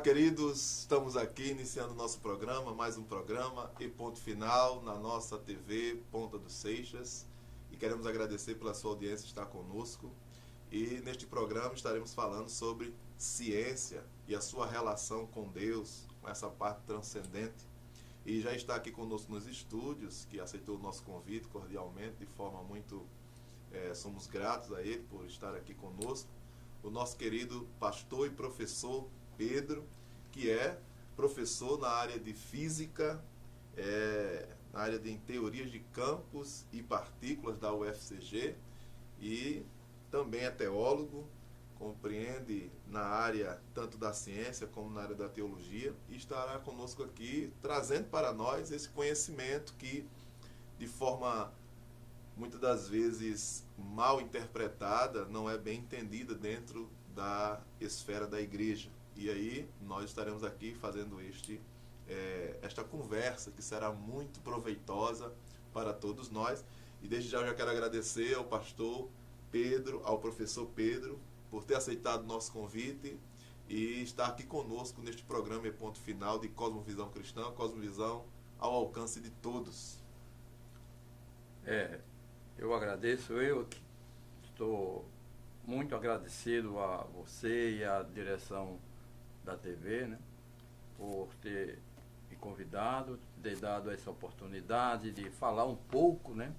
queridos, estamos aqui iniciando o nosso programa, mais um programa e ponto final na nossa TV Ponta dos Seixas, e queremos agradecer pela sua audiência estar conosco. E neste programa estaremos falando sobre ciência e a sua relação com Deus, com essa parte transcendente. E já está aqui conosco nos estúdios, que aceitou o nosso convite cordialmente, de forma muito... somos gratos a ele por estar aqui conosco, o nosso querido pastor e professor Pedro, que é professor na área de física, na área de teorias de campos e partículas da UFCG, e também é teólogo, compreende na área tanto da ciência como na área da teologia, e estará conosco aqui trazendo para nós esse conhecimento que, de forma muitas das vezes mal interpretada, não é bem entendida dentro da esfera da igreja. E aí nós estaremos aqui fazendo esta conversa que será muito proveitosa para todos nós. E desde já eu já quero agradecer ao pastor Pedro, ao professor Pedro, por ter aceitado o nosso convite e estar aqui conosco neste programa e ponto final de Cosmovisão Cristã, Cosmovisão ao alcance de todos. Eu agradeço, eu estou muito agradecido a você e à direção da TV, né, por ter me convidado, ter dado essa oportunidade de falar um pouco, né,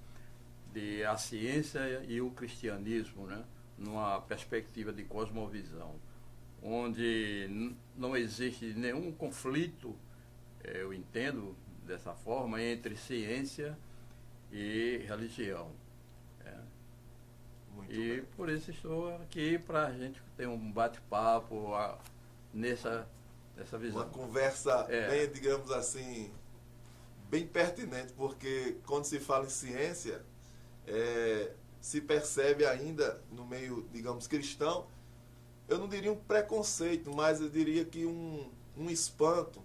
de a ciência e o cristianismo, né, numa perspectiva de cosmovisão, onde não existe nenhum conflito, eu entendo dessa forma, entre ciência e religião. Muito E bem. por isso estou aqui para a gente ter um bate-papo nessa visão. Uma conversa bem, digamos assim, bem pertinente, porque quando se fala em ciência, se percebe ainda no meio, digamos, cristão, eu não diria um preconceito, mas eu diria que um espanto.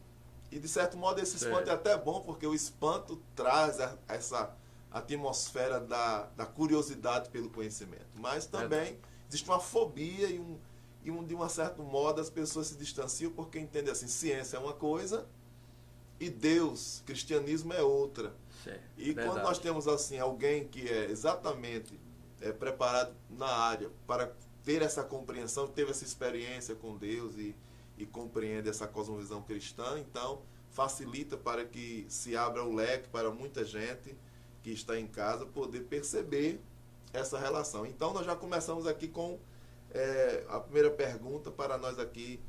E de certo modo esse espanto é até bom, porque o espanto traz essa atmosfera da curiosidade pelo conhecimento. Mas também existe uma fobia de um certo modo as pessoas se distanciam porque entendem assim, ciência é uma coisa e Deus, cristianismo é outra. E Verdade. quando nós temos assim alguém que é exatamente preparado na área para ter essa compreensão, teve essa experiência com Deus e compreende essa cosmovisão cristã, então facilita para que se abra o leque para muita gente que está em casa poder perceber essa relação. Então nós já começamos aqui com a primeira pergunta para nós aqui,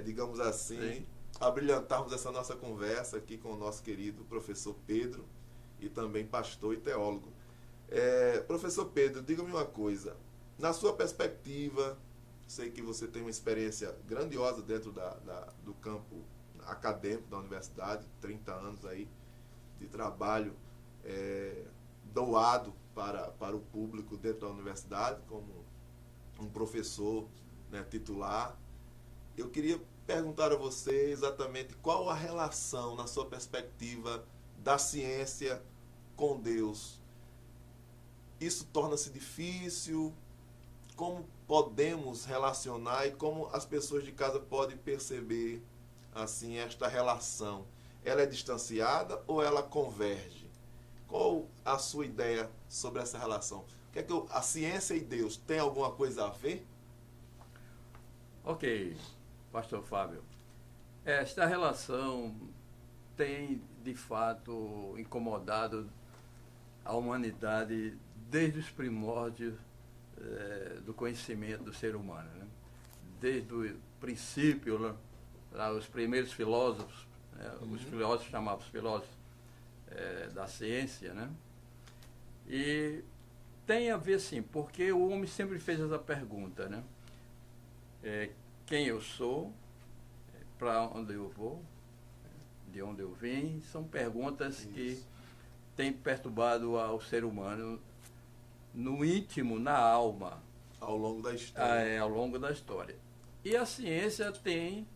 digamos assim, abrilhantarmos essa nossa conversa aqui com o nosso querido professor Pedro, e também pastor e teólogo. Professor Pedro, diga-me uma coisa, na sua perspectiva, sei que você tem uma experiência grandiosa dentro do campo acadêmico da universidade, 30 anos aí de trabalho doado para o público dentro da universidade, como um professor, né, titular. Eu queria perguntar a você exatamente qual a relação, na sua perspectiva, da ciência com Deus. Isso torna-se difícil? Como podemos relacionar e como as pessoas de casa podem perceber assim esta relação? Ela é distanciada ou ela converge? Qual a sua ideia sobre essa relação? A ciência e Deus tem alguma coisa a ver? Ok, pastor Fábio. Esta relação tem, de fato, incomodado a humanidade desde os primórdios do conhecimento do ser humano, né? Desde o princípio, né, os primeiros filósofos, os filósofos chamavam os filósofos da ciência, né? E tem a ver, sim, porque o homem sempre fez essa pergunta, né? Quem eu sou, para onde eu vou, de onde eu vim, são perguntas que têm perturbado ao ser humano no íntimo, na alma. Ao longo da história. Ao longo da história. E a ciência tem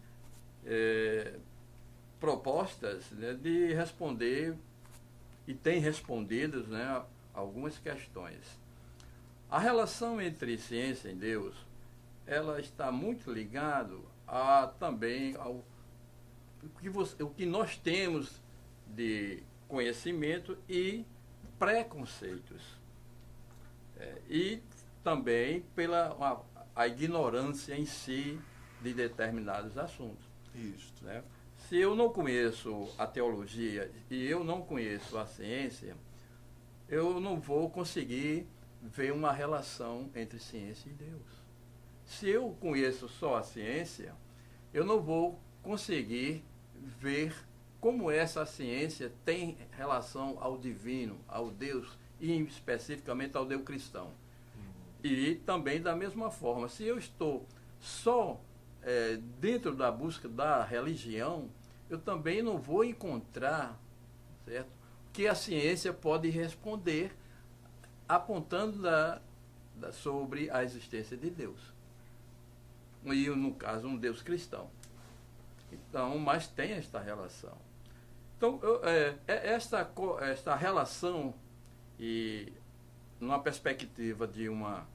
propostas, né, de responder, e tem respondido, né, algumas questões. A relação entre ciência e Deus, ela está muito ligada também o que nós temos de conhecimento e preconceitos. E também pela a ignorância em si de determinados assuntos. Isto. Né? Se eu não conheço a teologia e eu não conheço a ciência, eu não vou conseguir ver uma relação entre ciência e Deus. Se eu conheço só a ciência, eu não vou conseguir ver como essa ciência tem relação ao divino, ao Deus, e especificamente ao Deus cristão. E também da mesma forma, se eu estou só dentro da busca da religião, eu também não vou encontrar, certo, que a ciência pode responder apontando sobre a existência de Deus. E, no caso, um Deus cristão. Então, mas tem esta relação. Então, esta relação, e numa perspectiva de uma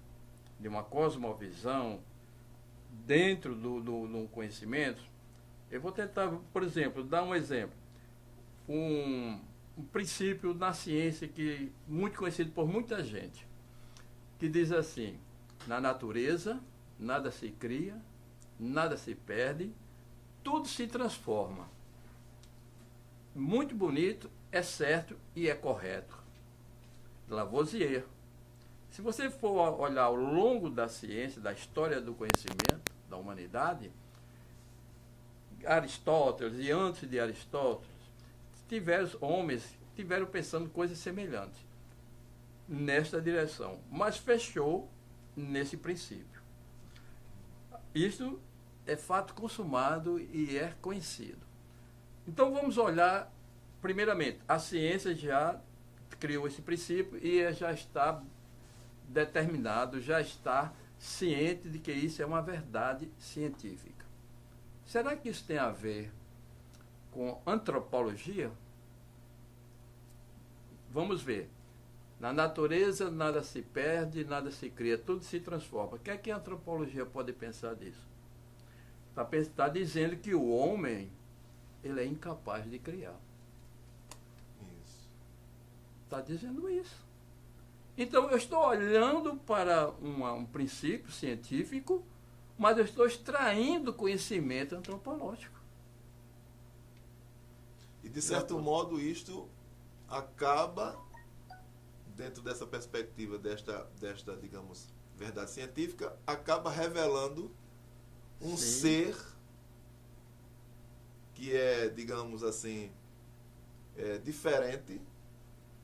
cosmovisão, dentro do conhecimento, eu vou tentar, por exemplo, dar um exemplo. Um princípio na ciência que muito conhecido por muita gente, que diz assim: na natureza nada se cria, nada se perde, tudo se transforma. Muito bonito, é certo e é correto. Lavoisier. Se você for olhar ao longo da ciência, da história do conhecimento da humanidade, Aristóteles e antes de Aristóteles, homens tiveram pensando coisas semelhantes nesta direção, mas fechou nesse princípio. Isto é fato consumado e é conhecido. Então vamos olhar, primeiramente, a ciência já criou esse princípio e já está determinado, já está ciente de que isso é uma verdade científica. Será que isso tem a ver com antropologia? Vamos ver. Na natureza nada se perde, nada se cria, tudo se transforma. O que é que a antropologia pode pensar disso? Está dizendo que o homem, ele é incapaz de criar. Isso. Está dizendo isso. Então, eu estou olhando para um princípio científico, mas eu estou extraindo conhecimento antropológico. E, de certo modo, isto acaba, dentro dessa perspectiva, desta digamos, verdade científica, acaba revelando um Sim. ser que é, digamos assim, diferente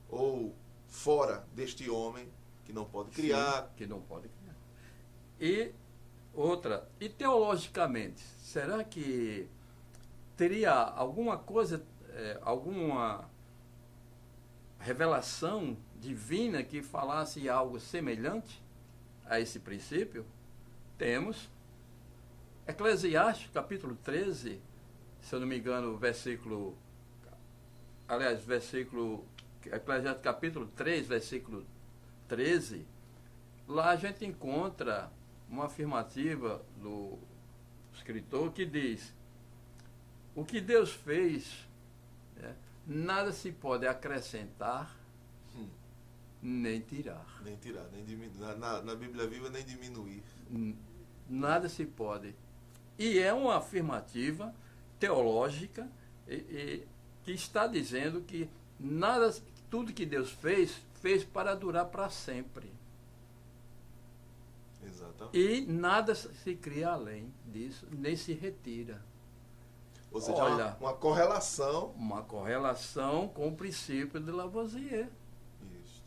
ou fora deste homem que não pode criar. Sim, que não pode criar. E outra, e teologicamente, será que teria alguma coisa, alguma revelação divina que falasse algo semelhante a esse princípio? Temos Eclesiastes, capítulo 13, se eu não me engano, Eclesiastes capítulo 3, versículo 13, lá a gente encontra uma afirmativa do escritor que diz: o que Deus fez, nada se pode acrescentar nem tirar. Nem tirar, nem diminuir. Na Bíblia Viva, nem diminuir. Nada se pode. E é uma afirmativa teológica que está dizendo que tudo que Deus fez para durar para sempre. Exatamente. E nada se cria além disso, nem se retira. Ou seja, Olha, uma correlação. Uma correlação com o princípio de Lavoisier. Isso.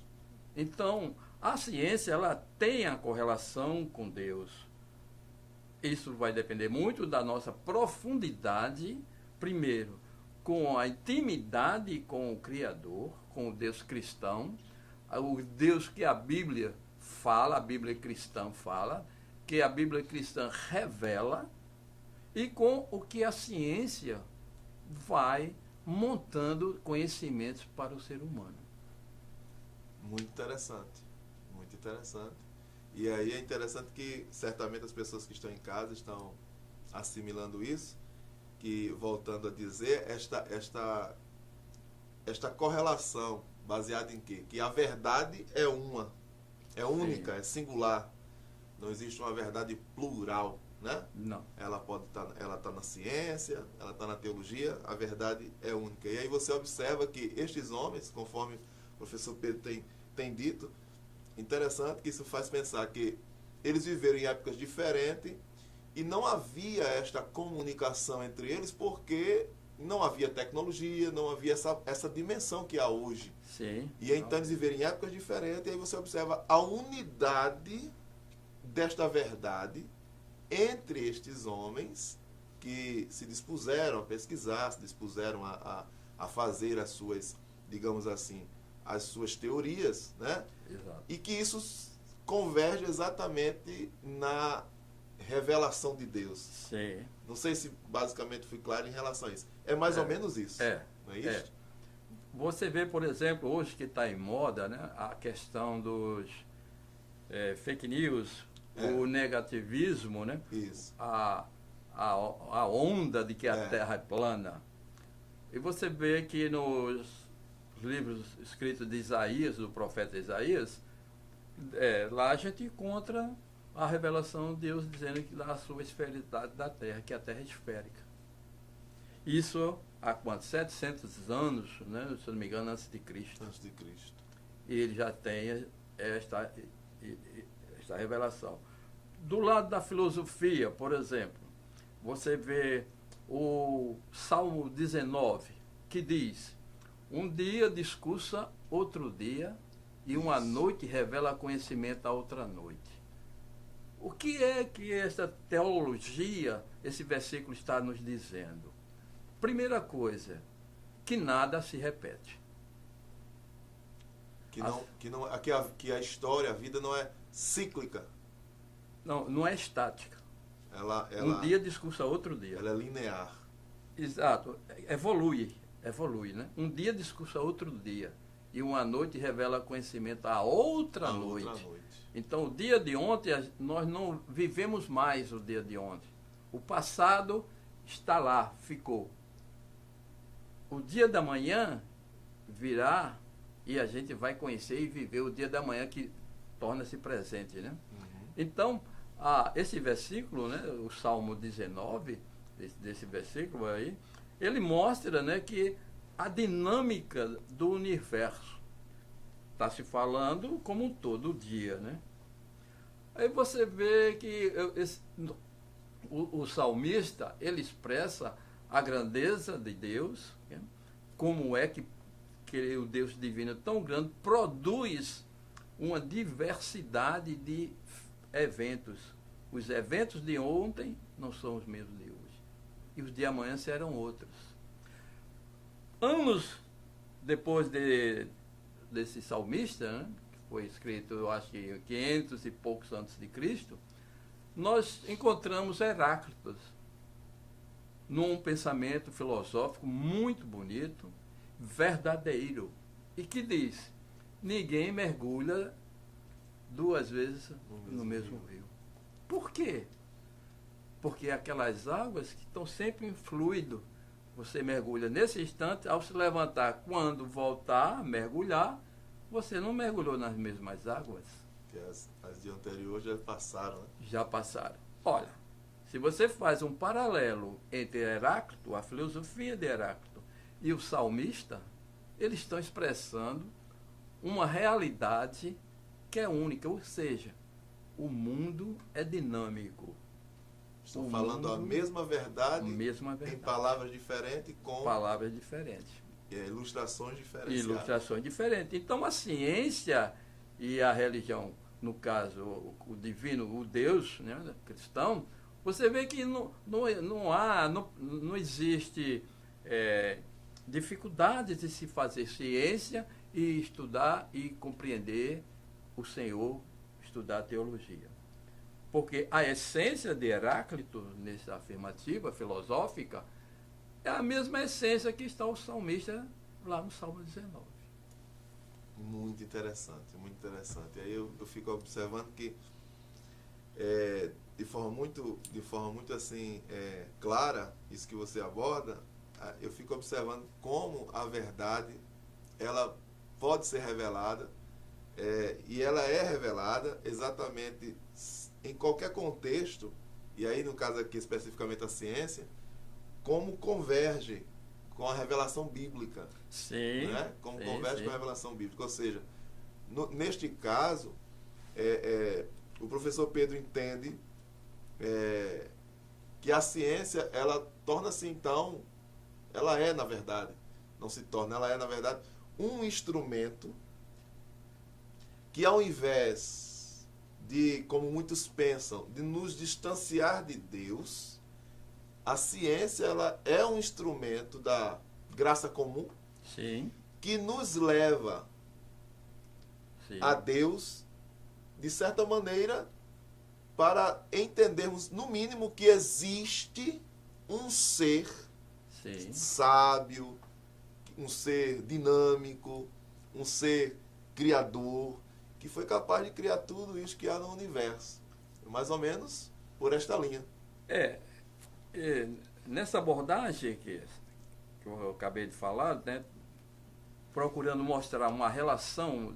Então, a ciência, ela tem a correlação com Deus. Isso vai depender muito da nossa profundidade, primeiro, com a intimidade com o Criador, com o Deus cristão, o Deus que a Bíblia fala, a Bíblia cristã fala, que a Bíblia cristã revela, e com o que a ciência vai montando conhecimentos para o ser humano. Muito interessante. Muito interessante. E aí é interessante que certamente as pessoas que estão em casa estão assimilando isso, que, voltando a dizer, esta correlação baseada em quê? Que a verdade é uma, é única, é singular. Não existe uma verdade plural, né? Não. Ela tá na ciência, ela está na teologia, a verdade é única. E aí você observa que estes homens, conforme o professor Pedro tem dito, interessante que isso faz pensar que eles viveram em épocas diferentes e não havia esta comunicação entre eles porque não havia tecnologia, não havia essa dimensão que há hoje. Sim. E então eles viveram em épocas diferentes e aí você observa a unidade desta verdade entre estes homens que se dispuseram a pesquisar, se dispuseram a fazer as suas, digamos assim, as suas teorias, né? Exato. E que isso converge exatamente na revelação de Deus. Sim. Não sei se basicamente fui claro em relação a isso. É mais ou menos isso. Não é isso? Você vê, por exemplo, hoje que está em moda, né, a questão dos fake news, o negativismo, né? Isso. A onda de que a Terra é plana. E você vê que nos livros escritos de Isaías, do profeta Isaías, lá a gente encontra a revelação de Deus dizendo que lá a sua esferidade da Terra, que a Terra é esférica. Isso há quantos? 700 anos, né, se não me engano, antes de Cristo. Antes de Cristo. E ele já tem esta revelação. Do lado da filosofia, por exemplo, você vê o Salmo 19, que diz: um dia discursa outro dia, e uma noite revela conhecimento a outra noite. O que é que essa teologia, esse versículo está nos dizendo? Primeira coisa, que nada se repete. Que a história, a vida não é cíclica. Não é estática. Um dia discursa outro dia. Ela é linear. Exato. Evolui, né? Um dia discursa outro dia. E uma noite revela conhecimento a outra noite. Então, o dia de ontem, nós não vivemos mais o dia de ontem. O passado está lá, ficou. O dia da manhã virá e a gente vai conhecer e viver o dia da manhã que torna-se presente, né? Uhum. Então, esse versículo, né, o Salmo 19, desse versículo aí, ele mostra, né, que a dinâmica do universo está se falando como um todo dia, né? Aí você vê que o salmista, ele expressa a grandeza de Deus, né? Como é que o Deus divino tão grande produz uma diversidade de eventos. Os eventos de ontem não são os mesmos de hoje. E os de amanhã serão outros. Anos depois desse salmista, né, que foi escrito, eu acho que 500 e poucos antes de Cristo, nós encontramos Heráclitos num pensamento filosófico muito bonito, verdadeiro, e que diz: ninguém mergulha duas vezes no mesmo rio. Por quê? Porque aquelas águas que estão sempre em fluido. Você mergulha nesse instante, ao se levantar, quando voltar a mergulhar, você não mergulhou nas mesmas águas. Que as de anterior já passaram, né? Já passaram. Olha, se você faz um paralelo entre Heráclito, a filosofia de Heráclito, e o salmista, eles estão expressando uma realidade que é única, ou seja, o mundo é dinâmico. Estão falando a mesma verdade, em palavras diferentes, com palavras diferentes. Ilustrações diferentes. Ilustrações diferentes. Então a ciência e a religião, no caso, o divino, o Deus, né, cristão, você vê que não existe dificuldade de se fazer ciência e estudar e compreender o Senhor, estudar teologia. Porque a essência de Heráclito, nessa afirmativa filosófica, é a mesma essência que está o salmista lá no Salmo 19. Muito interessante, muito interessante. Aí eu fico observando que de forma muito assim, clara, isso que você aborda, eu fico observando como a verdade, ela pode ser revelada, e ela é revelada exatamente em qualquer contexto, e aí no caso aqui especificamente a ciência, como converge com a revelação bíblica. Sim. Né? Como sim, converge sim. com a revelação bíblica. Ou seja, neste caso, o professor Pedro entende que a ciência, ela torna-se então, ela é na verdade, não se torna, ela é na verdade um instrumento que, ao invés de, como muitos pensam, de nos distanciar de Deus, a ciência, ela é um instrumento da graça comum, Sim. que nos leva Sim. a Deus, de certa maneira, para entendermos, no mínimo, que existe um ser Sim. sábio, um ser dinâmico, um ser criador, que foi capaz de criar tudo isso que há no universo. Mais ou menos por esta linha. Nessa abordagem que eu acabei de falar, né, procurando mostrar uma relação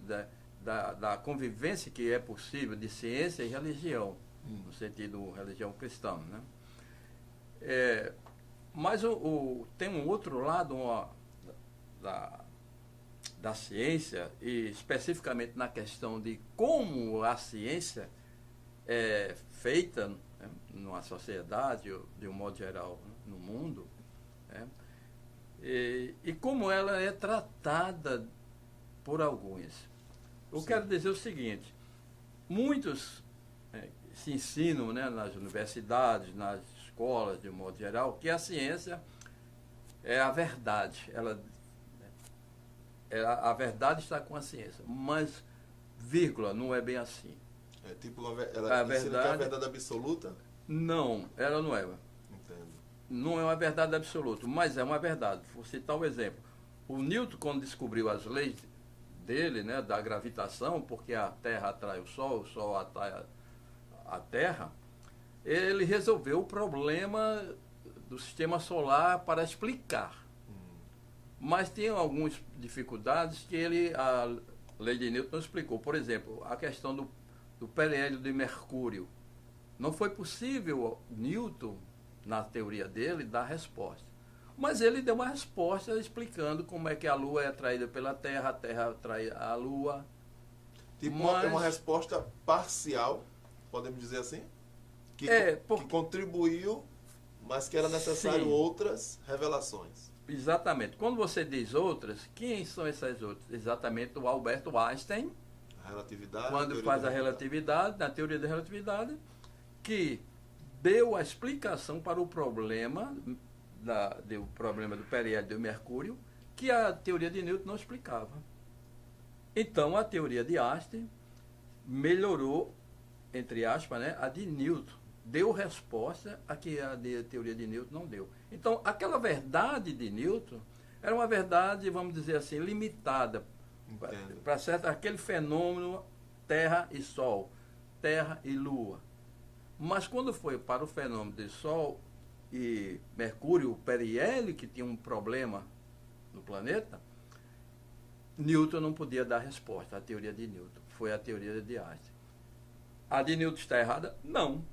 da convivência que é possível de ciência e religião, no sentido religião cristã, né? Mas tem um outro lado da ciência, e especificamente na questão de como a ciência é feita, né, numa sociedade, de um modo geral, né, no mundo, né, e como ela é tratada por alguns. Eu quero dizer o seguinte: muitos se ensinam, né, nas universidades, nas escolas, de um modo geral, que a ciência é a verdade. A verdade está com a ciência, mas, vírgula, não é bem assim. Ela ensina que é a verdade absoluta? Não, ela não é. Entendo. Não é uma verdade absoluta, mas é uma verdade. Vou citar um exemplo. O Newton, quando descobriu as leis dele, né, da gravitação, porque a Terra atrai o Sol atrai a Terra, ele resolveu o problema do sistema solar para explicar. Mas tem algumas dificuldades que a lei de Newton não explicou. Por exemplo, a questão do periélio de Mercúrio. Não foi possível Newton, na teoria dele, dar resposta. Mas ele deu uma resposta explicando como é que a Lua é atraída pela Terra, a Terra atrai a Lua. É uma resposta parcial, podemos dizer assim? Que contribuiu, mas que era necessário Sim. Outras revelações. Exatamente. Quando você diz outras, quem são essas outras? Exatamente o Albert Einstein, A relatividade. quando faz a relatividade, na teoria da relatividade, que deu a explicação para o problema do periélio de Mercúrio, que a teoria de Newton não explicava. Então, a teoria de Einstein melhorou, entre aspas, né, a de Newton. Deu resposta a que a teoria de Newton não deu. Então, aquela verdade de Newton era uma verdade, vamos dizer assim, limitada para aquele fenômeno Terra e Sol, Terra e Lua. Mas quando foi para o fenômeno de Sol e Mercúrio, o periélio, que tinha um problema no planeta, Newton não podia dar resposta à teoria de Newton. Foi a teoria de Einstein. A de Newton está errada? Não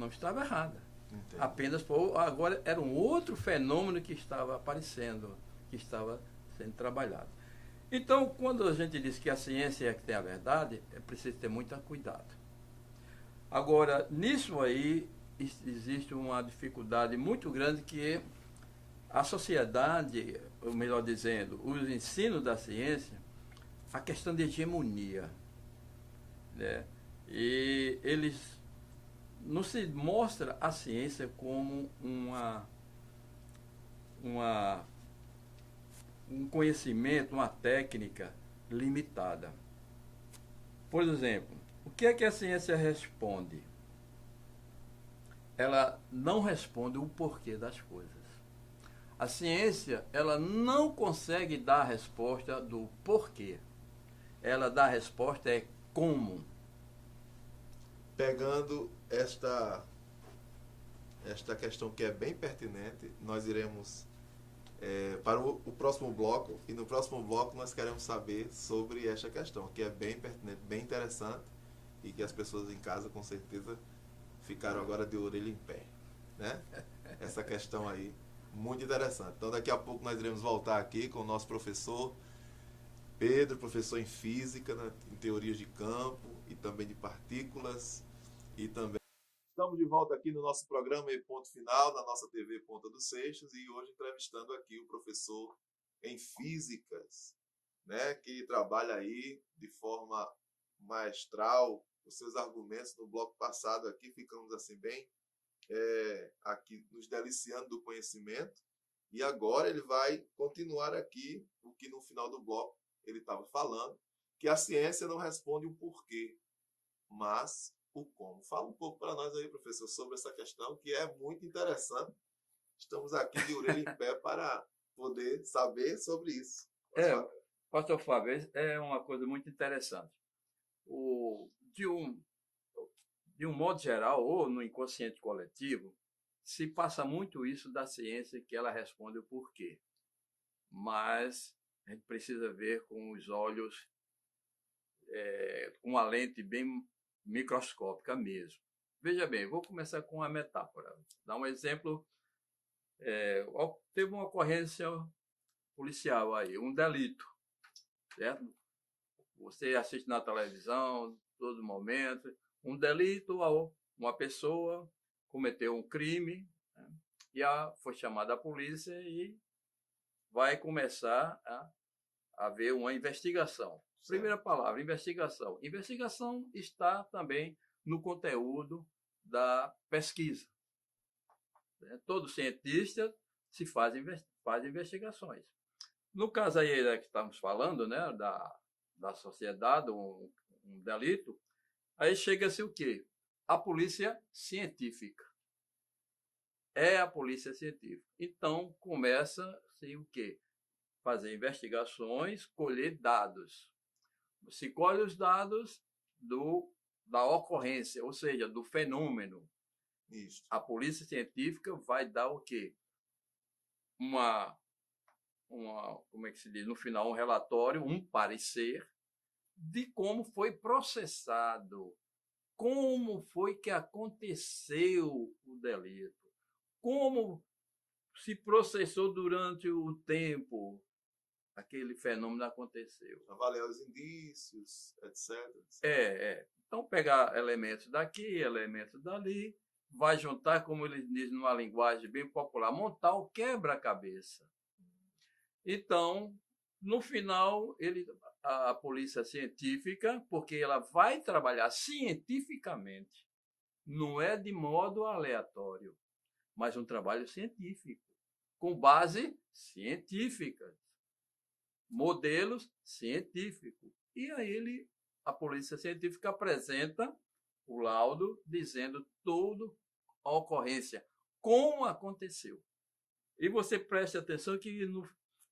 estava errada. Entendo. Apenas agora era um outro fenômeno que estava aparecendo, que estava sendo trabalhado. Então, quando a gente diz que a ciência é que tem a verdade, é preciso ter muito cuidado. Agora, nisso aí, existe uma dificuldade muito grande, que a sociedade, ou melhor dizendo, os ensinos da ciência, a questão de hegemonia, né? E eles não se mostra a ciência como um conhecimento, uma técnica limitada. Por exemplo, o que é que a ciência responde? Ela não responde o porquê das coisas. A ciência, ela não consegue dar a resposta do porquê. Ela dá a resposta como. pegando esta questão que é bem pertinente, nós iremos para o próximo bloco, e no próximo bloco nós queremos saber sobre esta questão, que é bem pertinente, bem interessante, e que as pessoas em casa com certeza ficaram agora de orelha em pé, né? Essa questão aí, muito interessante. Então daqui a pouco nós iremos voltar aqui com o nosso professor Pedro, professor em física, né, em teorias de campo e também de partículas, e também estamos de volta aqui no nosso programa E Ponto Final, na nossa TV Ponta dos Seixas, e hoje entrevistando aqui o professor em físicas, né, que trabalha aí de forma maestral os seus argumentos. No bloco passado aqui ficamos assim bem aqui nos deliciando do conhecimento, e agora ele vai continuar aqui o que no final do bloco ele estava falando, que a ciência não responde o porquê, mas o como. Fala um pouco para nós aí, professor, sobre essa questão, que é muito interessante. Estamos aqui de orelha em pé para poder saber sobre isso. Pastor Fábio, é uma coisa muito interessante. De um modo geral, ou no inconsciente coletivo, se passa muito isso da ciência, que ela responde o porquê. Mas a gente precisa ver com os olhos, com uma lente bem microscópica mesmo. Veja bem, vou começar com uma metáfora. Dar um exemplo. Teve uma ocorrência policial aí, um delito, certo? Você assiste na televisão, todo momento, um delito, uma pessoa cometeu um crime, né? E foi chamada a polícia e vai começar a haver uma investigação. Certo. Primeira palavra, investigação. Investigação está também no conteúdo da pesquisa. Todo cientista faz investigações. No caso aí que estamos falando, né, da sociedade, um delito, aí chega-se o quê? A polícia científica. É a polícia científica. Então, começa-se o quê? Fazer investigações, colher dados. Se colhe os dados da ocorrência, ou seja, do fenômeno. Isso. A polícia científica vai dar o quê? Como é que se diz? No final, um relatório, um parecer de como foi processado, como foi que aconteceu o delito, como se processou durante o tempo aquele fenômeno aconteceu. Avaliar os indícios, etc. Então, pegar elementos daqui, elementos dali, vai juntar, como eles dizem numa linguagem bem popular, montar o quebra-cabeça. Então, no final, a polícia científica, porque ela vai trabalhar cientificamente, não é de modo aleatório, mas um trabalho científico, com base científica, modelos científicos. E aí a polícia científica apresenta o laudo dizendo toda a ocorrência, como aconteceu. E você preste atenção que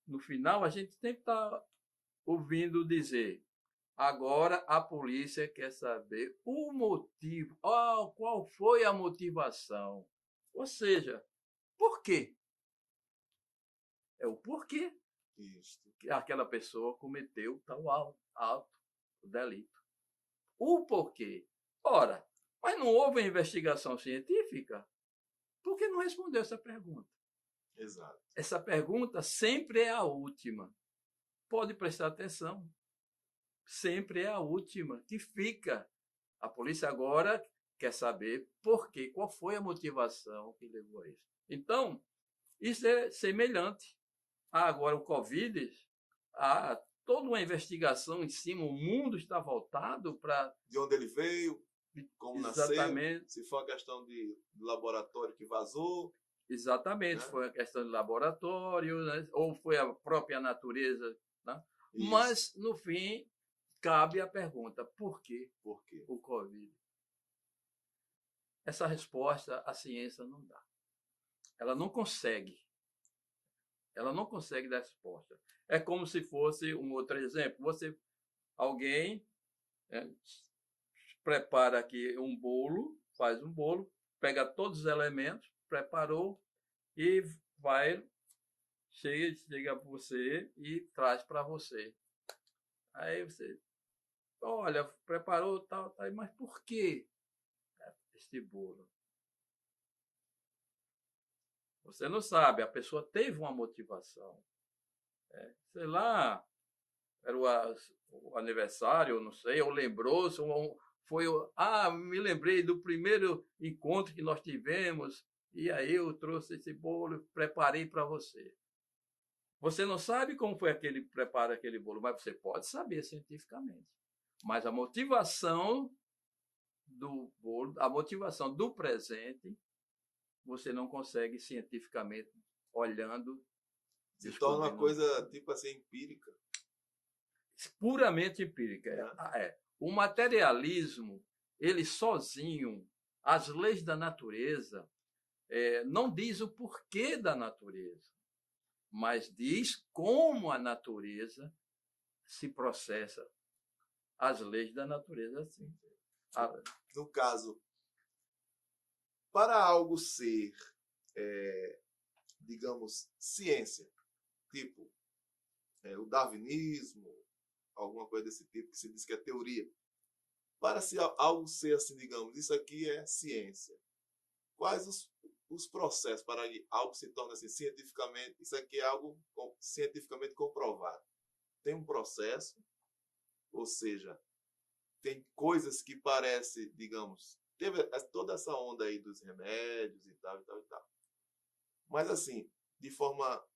no final a gente sempre está ouvindo dizer: agora a polícia quer saber o motivo, qual foi a motivação. Ou seja, por quê? É o porquê que aquela pessoa cometeu tal delito. O porquê. Ora, mas não houve investigação científica? Por que não respondeu essa pergunta? Exato. Essa pergunta sempre é a última. Pode prestar atenção. Sempre é a última que fica. A polícia agora quer saber por quê, qual foi a motivação que levou a isso. Então, isso é semelhante. Agora o Covid, toda uma investigação em cima, o mundo está voltado para... De onde ele veio, como exatamente. Nasceu, se foi a questão de laboratório que vazou. Exatamente, né? Foi a questão de laboratório, né? Ou foi a própria natureza. Né? Mas, no fim, cabe a pergunta, por quê? Por quê? O Covid? Essa resposta a ciência não dá. Ela não consegue. Ela não consegue dar resposta. É como se fosse um outro exemplo. Alguém prepara aqui um bolo, faz um bolo, pega todos os elementos, preparou e chega para você e traz para você. Aí você, olha, preparou tal, mas por que este bolo? Você não sabe, a pessoa teve uma motivação. Sei lá, era o aniversário, não sei, ou lembrou-se, me lembrei do primeiro encontro que nós tivemos, e aí eu trouxe esse bolo, preparei para você. Você não sabe como foi prepara aquele bolo, mas você pode saber cientificamente. Mas a motivação do bolo, a motivação do presente, você não consegue cientificamente olhando. Se torna uma coisa tipo assim empírica. Puramente empírica. O materialismo, ele sozinho, as leis da natureza, não diz o porquê da natureza, mas diz como a natureza se processa. As leis da natureza, sim. No caso, para algo ser, digamos, ciência, tipo o darwinismo, alguma coisa desse tipo, que se diz que é teoria, para se algo ser assim, digamos, isso aqui é ciência, quais os processos para que algo se torne assim, cientificamente, isso aqui é algo cientificamente comprovado? Tem um processo, ou seja, tem coisas que parecem, digamos, teve toda essa onda aí dos remédios e tal. Mas assim, de forma,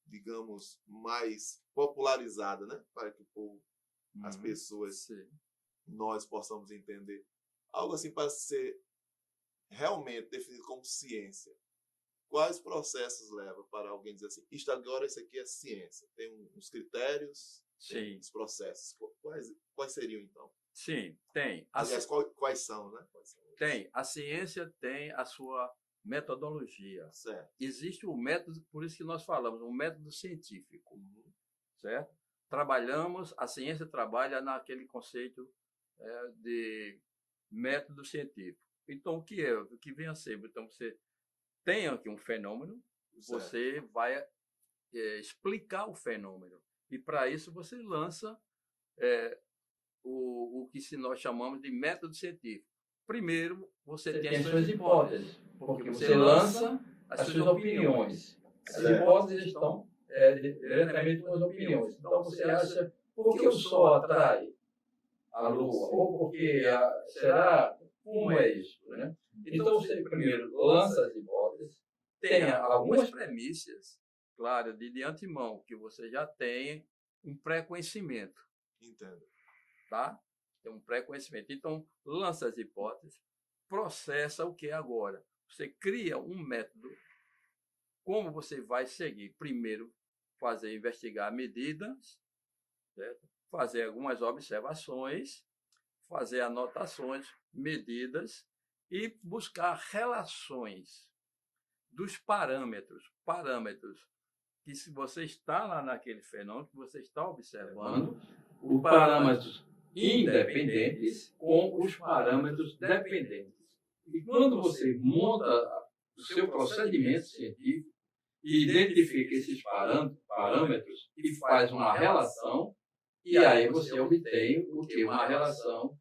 digamos, mais popularizada, né? Para que o povo, as pessoas, nós possamos entender. Algo assim para ser realmente definido como ciência. Quais processos leva para alguém dizer assim, isso aqui é ciência? Tem uns critérios, tem uns processos. Quais seriam, então? Sim, tem. Aliás, quais são, né? Tem. A ciência tem a sua metodologia. Certo. Existe o método, por isso que nós falamos, um método científico. Certo? A ciência trabalha naquele conceito de método científico. Então, o que é? O que vem a ser? Então, você tem aqui um fenômeno, certo. Você vai explicar o fenômeno. E, para isso, você lança o que nós chamamos de método científico. Primeiro, você tem as suas hipóteses, porque você lança as suas opiniões. As hipóteses estão diretamente com as opiniões. Então, você acha, por que o Sol atrai a Lua? Ou porque, será, como é isso? Né? Então, você primeiro lança as hipóteses, tem algumas premissas, claro, de antemão, que você já tem um pré-conhecimento. Entendo. Tá? Tem um pré-conhecimento. Então, lança as hipóteses, processa o que é agora. Você cria um método, como você vai seguir. Primeiro, investigar medidas, certo? Fazer algumas observações, fazer anotações, medidas e buscar relações dos parâmetros que, se você está lá naquele fenômeno que você está observando, os parâmetros independentes com os parâmetros dependentes. E quando você monta o seu procedimento científico e identifica esses parâmetros e faz uma relação, e aí você obtém o que? Uma relação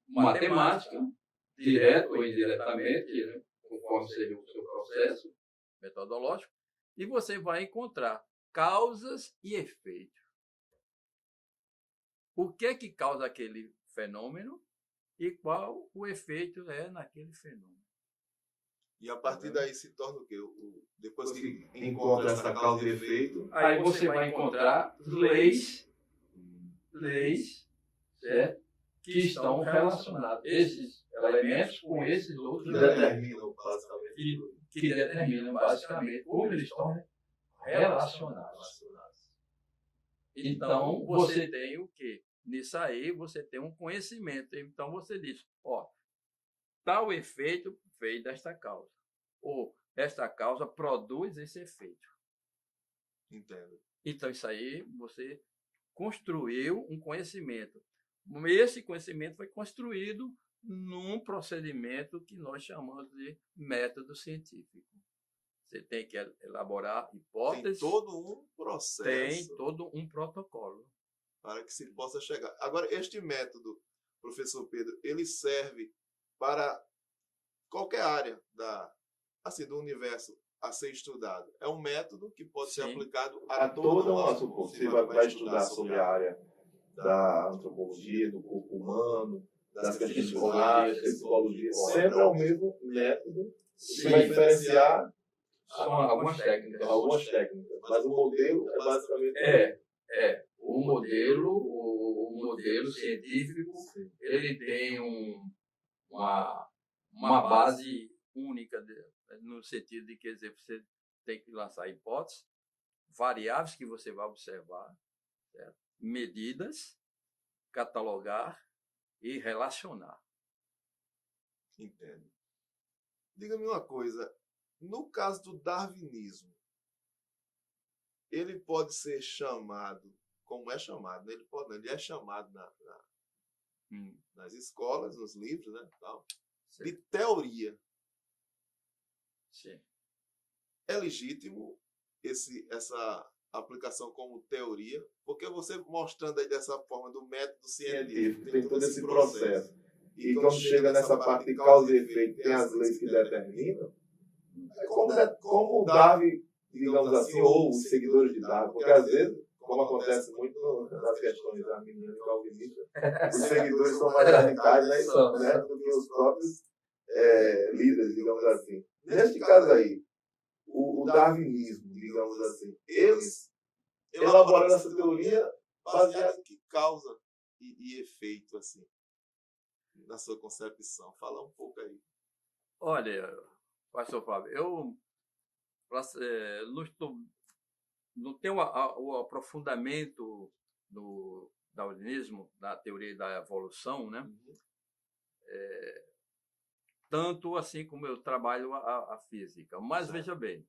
matemática, direto ou indiretamente, né? Conforme seja o seu processo metodológico, e você vai encontrar causas e efeitos. O que é que causa aquele fenômeno e qual o efeito é naquele fenômeno. E a partir daí se torna o quê? Depois que encontra essa causa e efeito, aí você vai encontrar leis, certo? Que estão relacionadas. Esses elementos com esses outros que determinam basicamente como eles estão relacionados. Então, você tem o quê? Nisso aí, você tem um conhecimento. Então, você diz, tal efeito veio desta causa. Ou esta causa produz esse efeito. Entendo. Então, isso aí, você construiu um conhecimento. Esse conhecimento foi construído num procedimento que nós chamamos de método científico. Você tem que elaborar hipóteses. Tem todo um processo. Tem todo um protocolo. Para que se possa chegar. Agora, este método, professor Pedro, ele serve para qualquer área do universo a ser estudado. É um método que pode ser aplicado a toda uma... Você vai estudar sobre a área da antropologia, do corpo humano, das questões escolares, psicologia. Sempre é o mesmo método. Sim. Vai diferenciar são algumas técnicas. Mas o modelo é basicamente... O modelo científico, ele tem uma base única, no sentido de que você tem que lançar hipóteses, variáveis que você vai observar, certo? Medidas, catalogar e relacionar. Entendo. Diga-me uma coisa, no caso do darwinismo, ele pode ser chamado, como é chamado, né? Ele é chamado nas escolas, nos livros, né, tal, de teoria. Sim. É legítimo essa aplicação como teoria, porque você mostrando aí dessa forma do método científico, tem todo esse processo. E quando chega nessa parte de causa e efeito, tem as leis que determinam, como o Darwin, digamos assim, ou os seguidores de Darwin, porque às vezes, como acontece muito nas questões da menina e calvinista, os seguidores são mais radicais, né, do que os próprios líderes, digamos assim. Neste caso aí, o darwinismo, digamos assim, eles elaboraram essa teoria baseada em que causa e efeito, assim, na sua concepção. Fala um pouco aí. Olha, pastor Fábio, eu não tenho o aprofundamento do darwinismo, da teoria da evolução, né? Tanto assim como eu trabalho a física. Mas, veja bem,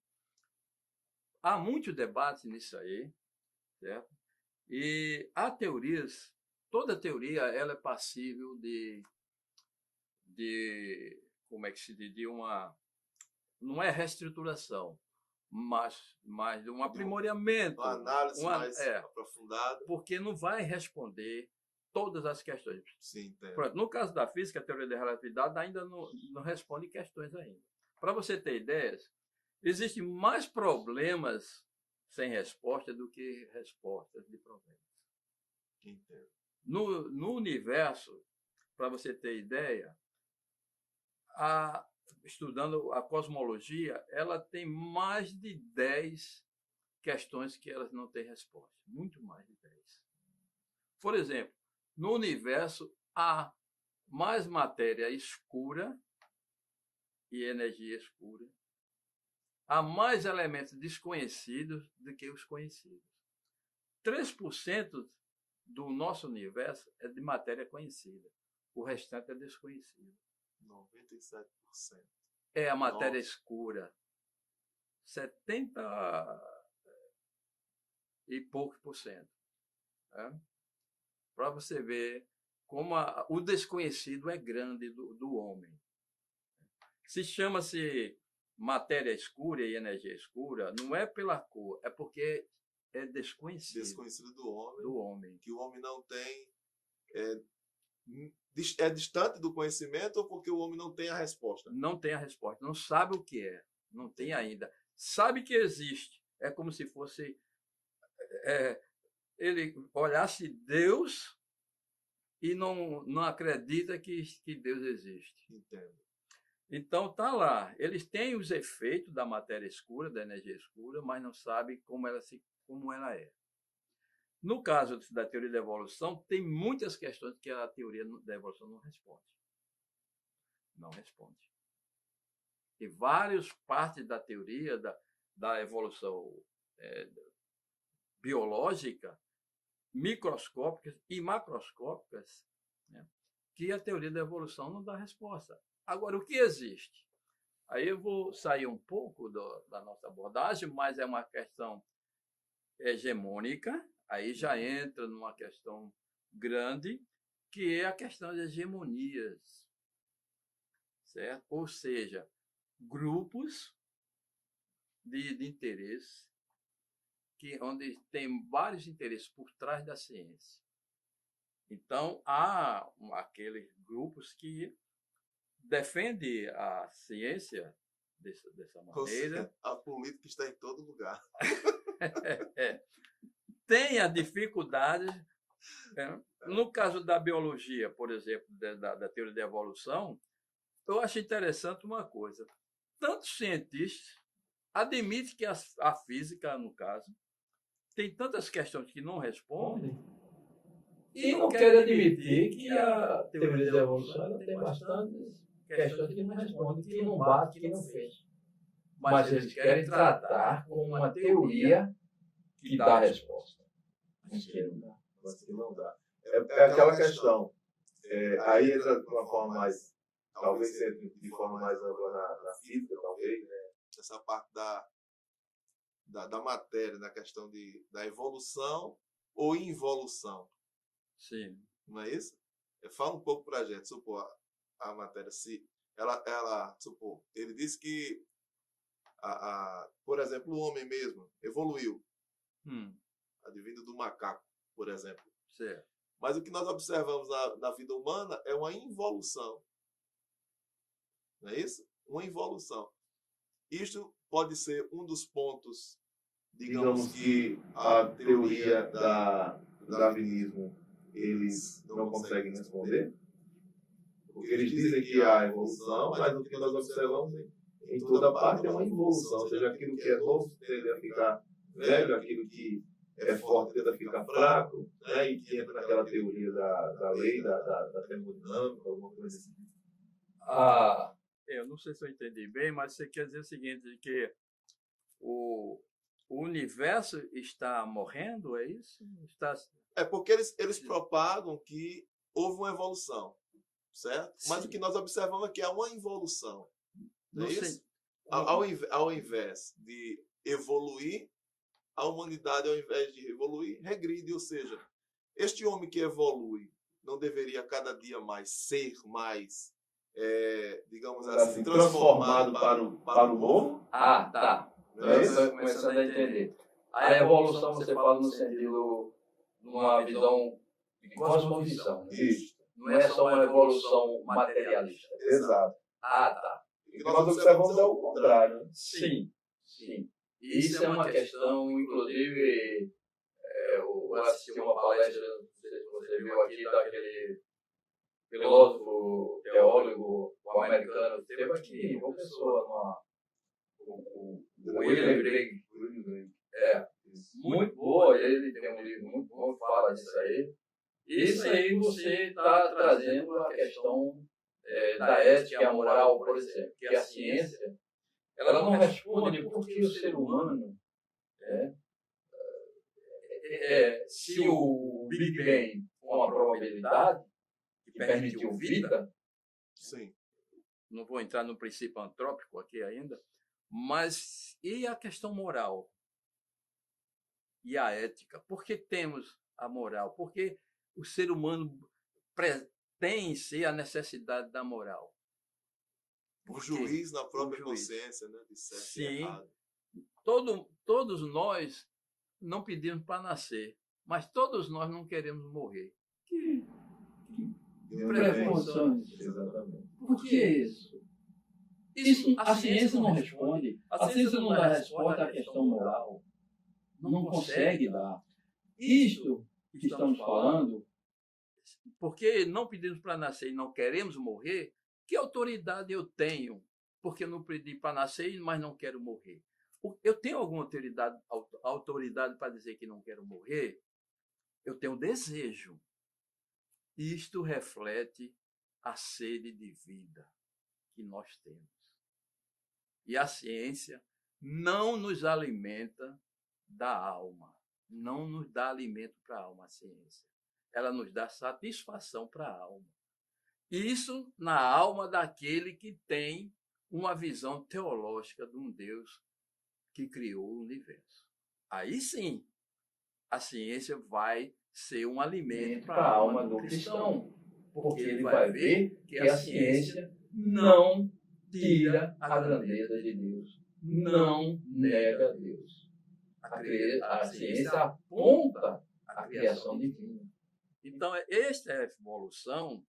há muito debate nisso aí, certo? E há teorias, toda teoria ela é passível de como é que se diz, não é reestruturação, mas de um aprimoramento. Uma análise mais aprofundada. Porque não vai responder todas as questões. Sim, entendo. Pronto, no caso da física, a teoria da relatividade ainda não responde questões ainda. Para você ter ideias, existem mais problemas sem resposta do que respostas de problemas. Entendo. No universo, para você ter ideia, estudando a cosmologia, ela tem mais de 10 questões que elas não têm resposta. Muito mais de 10. Por exemplo, no universo há mais matéria escura e energia escura. Há mais elementos desconhecidos do que os conhecidos. 3% do nosso universo é de matéria conhecida. O restante é desconhecido. 97%. É a matéria escura. 70 e poucos por cento. Para você ver como o desconhecido é grande do homem. Se chama-se matéria escura e energia escura, não é pela cor, é porque é desconhecido. Desconhecido do homem. Que o homem não tem... É distante do conhecimento ou porque o homem não tem a resposta? Não tem a resposta, não sabe o que é, não tem ainda. Sabe que existe, é como se fosse... ele olhasse Deus e não acredita que Deus existe. Entendo. Então, está lá. Eles têm os efeitos da matéria escura, da energia escura, mas não sabem como ela é. No caso da teoria da evolução, tem muitas questões que a teoria da evolução não responde. Não responde. E várias partes da teoria da evolução biológica, microscópicas e macroscópicas, né, que a teoria da evolução não dá resposta. Agora, o que existe? Aí eu vou sair um pouco da nossa abordagem, mas é uma questão hegemônica, aí já entra numa questão grande, que é a questão das hegemonias, certo? Ou seja, grupos de interesse onde tem vários interesses por trás da ciência. Então, há aqueles grupos que defendem a ciência dessa maneira. A política está em todo lugar. Tem a dificuldade. No caso da biologia, por exemplo, da teoria da evolução, eu acho interessante uma coisa. Tantos cientistas admitem que a física, no caso, tem tantas questões que não respondem e não querem admitir que a teoria da evolução tem bastantes questões que não respondem, que não bate, que não fez. Mas eles querem tratar como uma teoria que dá a resposta. Mas que não dá. É aquela questão. Aí entra de uma forma mais, talvez de forma mais ampla na física, talvez, né? Essa parte da matéria, da questão da evolução ou involução. Sim. Não é isso? Fala um pouco para a gente, supor, a matéria, se supor, ele disse que, por exemplo, o homem mesmo evoluiu, advindo do macaco, por exemplo. Certo. Mas o que nós observamos na vida humana é uma involução. Não é isso? Uma involução. Isto pode ser um dos pontos, digamos que a teoria do darwinismo eles não conseguem responder, porque eles dizem que há evolução, mas o que nós observamos em toda parte é uma involução, ou seja, aquilo que é novo tende a ficar velho, aquilo que é forte tende a ficar fraco, né? E que entra naquela teoria da lei, da termodinâmica, alguma coisa assim. Eu não sei se eu entendi bem, mas você quer dizer o seguinte, que o universo está morrendo, é isso? É porque eles propagam que houve uma evolução, certo? Sim. Mas o que nós observamos aqui é uma involução. Não é isso? Ao invés de evoluir, a humanidade, ao invés de evoluir, regride. Ou seja, este homem que evolui não deveria cada dia mais ser mais, digamos assim, transformado para o novo? Tá. Eu estou começando a entender. A evolução você fala no sentido de uma visão de cosmovisão. Isso. Não é só uma evolução materialista. Exato. Tá. O que nós observamos é o contrário. Né? Sim. Isso é uma questão, inclusive, eu assisti uma palestra, não sei se você viu aqui, daquele filósofo, teólogo, o americano, teve aqui uma pessoa, o William Gregg. Muito boa, ele tem um livro muito bom que fala disso aí. Isso aí você está trazendo a questão da ética e a moral, por exemplo, que a ciência ela não responde porque o ser humano, se o Big Bang for uma probabilidade que permitiu vida, sim. Não vou entrar no princípio antrópico aqui ainda, mas e a questão moral? E a ética? Por que temos a moral? Porque o ser humano tem em si a necessidade da moral. O juiz na própria consciência, né? De certo e errado. Todos nós não pedimos para nascer, mas todos nós não queremos morrer. Que preconções. Exatamente. Por que isso? A ciência não responde. A ciência não dá resposta à questão moral. Não consegue dar. Isto que estamos falando, porque não pedimos para nascer e não queremos morrer, que autoridade eu tenho? Porque eu não pedi para nascer, mas não quero morrer. Eu tenho alguma autoridade para dizer que não quero morrer? Eu tenho desejo. Isto reflete a sede de vida que nós temos. E a ciência não nos alimenta da alma. Não nos dá alimento para a alma, a ciência. Ela nos dá satisfação para a alma. Isso na alma daquele que tem uma visão teológica de um Deus que criou o universo. Aí sim, a ciência vai ser um alimento para a alma do cristão. porque ele vai ver que a ciência não tira a grandeza de Deus, não nega Deus. A ciência aponta a criação divina. Então, esta é a evolução.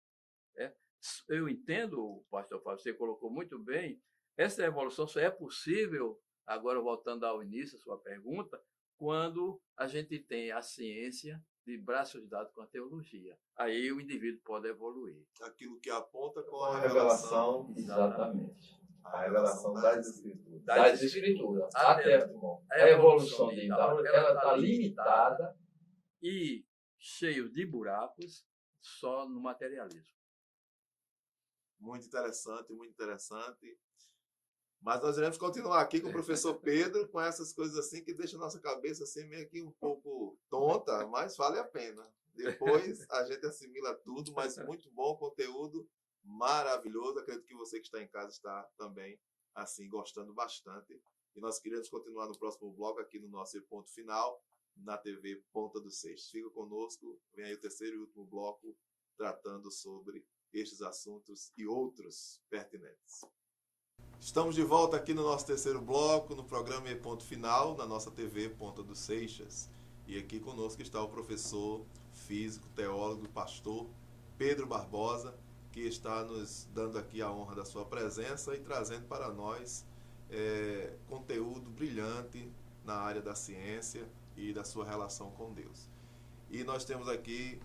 Eu entendo, pastor Fábio, você colocou muito bem, essa evolução só é possível, agora voltando ao início da sua pergunta, quando a gente tem a ciência de braços dados com a teologia. Aí o indivíduo pode evoluir. Aquilo que aponta com a a revelação, Exatamente. a revelação das Escrituras. Das Escrituras. Até a evolução de Darwin, ela está limitada e cheio de buracos só no materialismo. Muito interessante, muito interessante. Mas nós iremos continuar aqui com o professor Pedro, com essas coisas assim que deixam a nossa cabeça assim meio que um pouco tonta, mas vale a pena. Depois a gente assimila tudo, mas muito bom conteúdo, maravilhoso. Acredito que você que está em casa está também assim gostando bastante. E nós queremos continuar no próximo bloco aqui no nosso ponto final, na TV Ponta dos Seixas. Fica conosco, vem aí o terceiro e último bloco tratando sobre estes assuntos e outros pertinentes. Estamos de volta aqui no nosso terceiro bloco, no programa E Ponto Final, na nossa TV Ponta dos Seixas. E aqui conosco está o professor físico, teólogo, pastor Pedro Barbosa, que está nos dando aqui a honra da sua presença e trazendo para nós conteúdo brilhante na área da ciência e da sua relação com Deus. E nós temos aqui,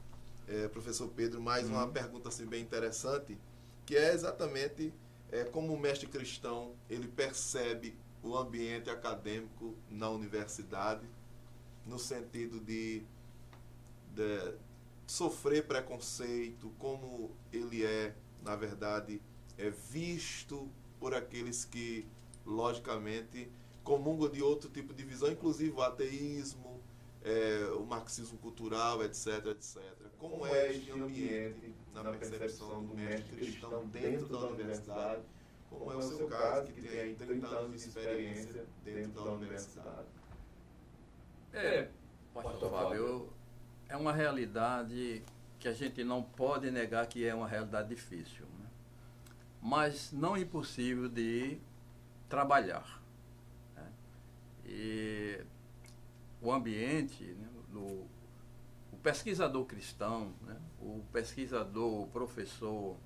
professor Pedro, mais uma pergunta assim, bem interessante, que é exatamente como o mestre cristão ele percebe o ambiente acadêmico na universidade, no sentido de sofrer preconceito, como ele na verdade, visto por aqueles que, logicamente, comungam de outro tipo de visão, inclusive o ateísmo, o marxismo cultural, etc, etc. Como é este ambiente na percepção do mestre cristão dentro da universidade? Como é o seu caso, que tem aí 30 anos de experiência dentro da universidade? Pastor Fábio, é uma realidade que a gente não pode negar que é uma realidade difícil, né? Mas não impossível de trabalhar, né? E o ambiente, né, o pesquisador cristão, né, o pesquisador, o professor,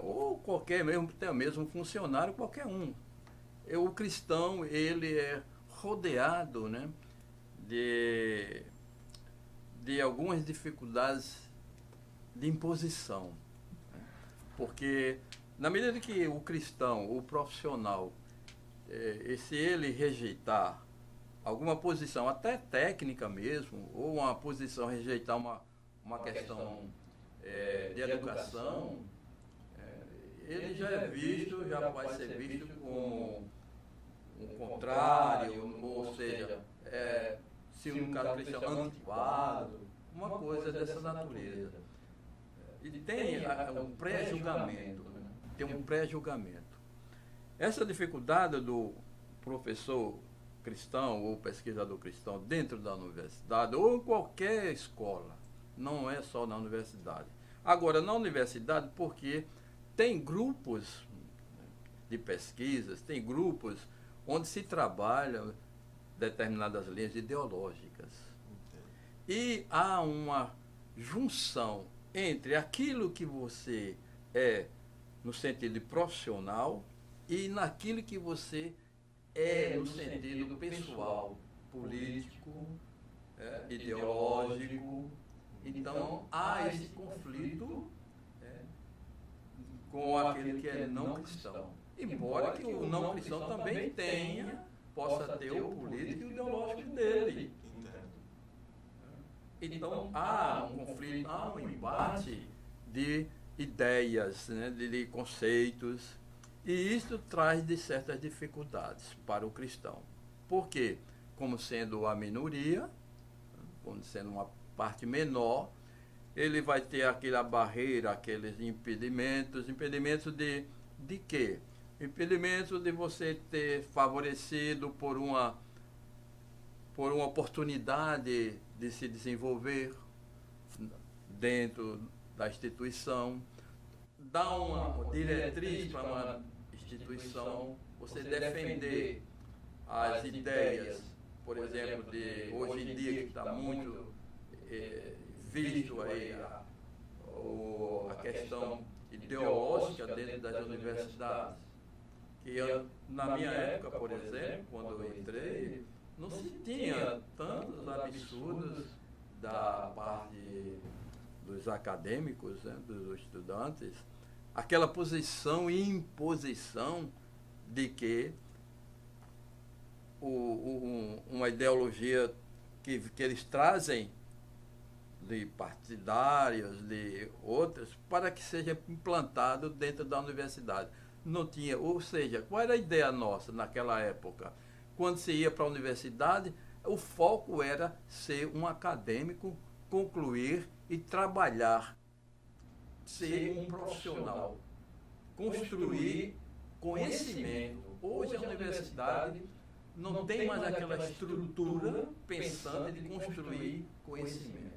ou qualquer mesmo funcionário, qualquer um. O cristão, ele é rodeado, né, de algumas dificuldades de imposição, né? Porque na medida que o cristão, o profissional, se ele rejeitar alguma posição, até técnica mesmo, ou uma posição, rejeitar uma questão de educação, ele já pode ser visto como um contrário, ou seja, se um cara cristão antiquado, uma coisa dessa natureza. E tem um pré-julgamento, né? Tem um pré-julgamento. Essa dificuldade do professor cristão ou pesquisador cristão dentro da universidade ou em qualquer escola, não é só na universidade. Agora, na universidade, porque tem grupos de pesquisas, tem grupos onde se trabalha determinadas linhas ideológicas. E há uma junção entre aquilo que você é no sentido profissional e naquilo que você no sentido pessoal, político, ideológico. Então, há esse conflito com aquele que é não cristão. Embora que o não cristão também possa ter o político e o ideológico dele. Então, há um conflito, há um embate de ideias, né, de conceitos, e isso traz de certas dificuldades para o cristão. Por quê? Como sendo a minoria, como sendo uma parte menor, ele vai ter aquela barreira, aqueles impedimentos de quê? Impedimento de você ter favorecido por uma oportunidade de se desenvolver dentro da instituição, dar uma diretriz para uma instituição, você defender as ideias, por exemplo, de hoje em dia que está muito visto aí a questão ideológica dentro das universidades, que na minha época, por exemplo, quando eu entrei, não se tinha tantos absurdos da parte dos acadêmicos, né, dos estudantes, aquela posição e imposição de que uma ideologia que eles trazem de partidários, de outras, para que seja implantado dentro da universidade. Não tinha, ou seja, qual era a ideia nossa naquela época? Quando se ia para a universidade, o foco era ser um acadêmico, concluir e trabalhar, ser um profissional, construir conhecimento. Hoje a universidade não tem mais aquela estrutura pensante de construir conhecimento.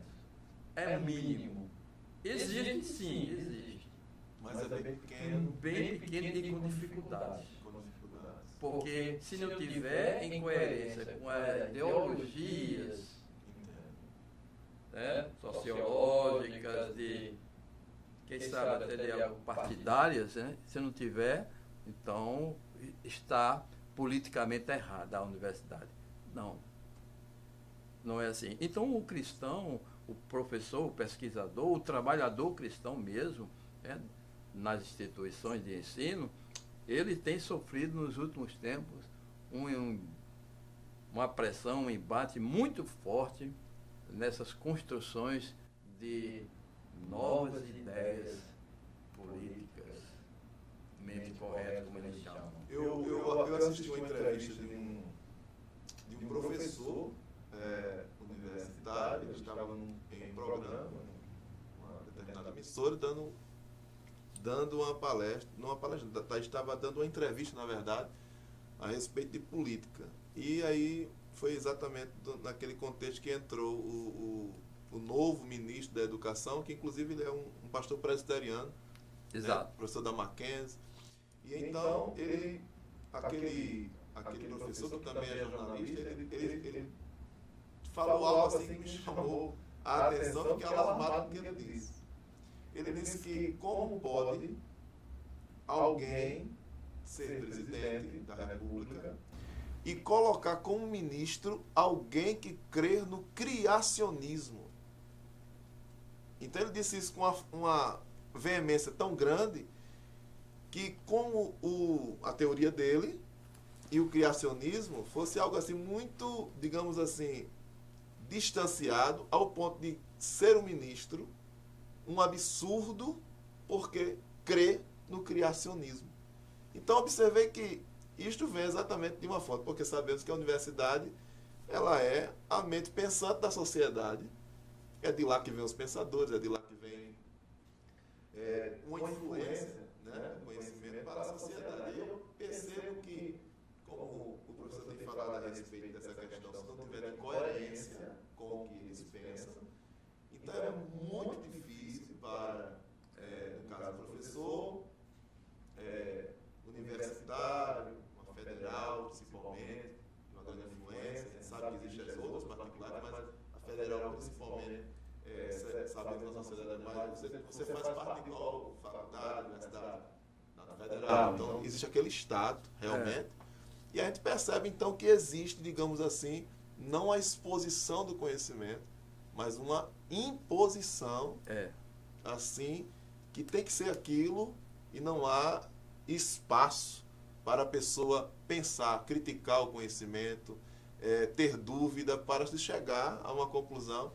É o mínimo. Existe sim, existe. Mas é bem pequeno. Bem pequeno e com dificuldades. Porque se não tiver em coerência com as ideologias, né, sociológicas, de quem sabe até de partidárias, né, se não tiver, então está politicamente errada a universidade. Não. Não é assim. Então o cristão, o professor, o pesquisador, o trabalhador cristão mesmo, né, nas instituições de ensino, ele tem sofrido nos últimos tempos uma pressão, um embate muito forte nessas construções de novas ideias políticas, mente correta, como eles chamam. Eu assisti uma entrevista de um professor universitário, ele estava em programa, uma determinada emissora, dando uma palestra, estava dando uma entrevista, na verdade, a respeito de política. E aí foi exatamente naquele contexto que entrou o novo ministro da Educação, que inclusive ele é um pastor presbiteriano, exato, né, professor da Mackenzie. E então, aquele professor, que também é jornalista, ele falou algo assim que me chamou a atenção, que é alarmado com o que ele disse. Ele disse que como pode alguém ser presidente da República e colocar como ministro alguém que crê no criacionismo. Então ele disse isso com uma veemência tão grande que, como a teoria dele e o criacionismo fosse algo assim muito, digamos assim, distanciado, ao ponto de ser um ministro um absurdo, porque crê no criacionismo. Então observei que isto vem exatamente de uma fonte, porque sabemos que a universidade ela é a mente pensante da sociedade. É de lá que vem os pensadores, é de lá que vem uma influência, né, conhecimento para a sociedade. E eu percebo que, como o professor tem falado a respeito dessa questão, se não tiver coerência com o que eles pensam, então é muito difícil para, no caso do professor, universitário, uma federal, principalmente, uma grande influência. A gente sabe que existem as outras particulares, mas a federal, principalmente, sabemos que a nossa sociedade é mais. Você faz parte de qual faculdade, universidade? Na federal. Então, existe aquele Estado, realmente. E a gente percebe, então, que existe, digamos assim, não a exposição do conhecimento, mas uma imposição, assim, que tem que ser aquilo e não há espaço para a pessoa pensar, criticar o conhecimento, ter dúvida para se chegar a uma conclusão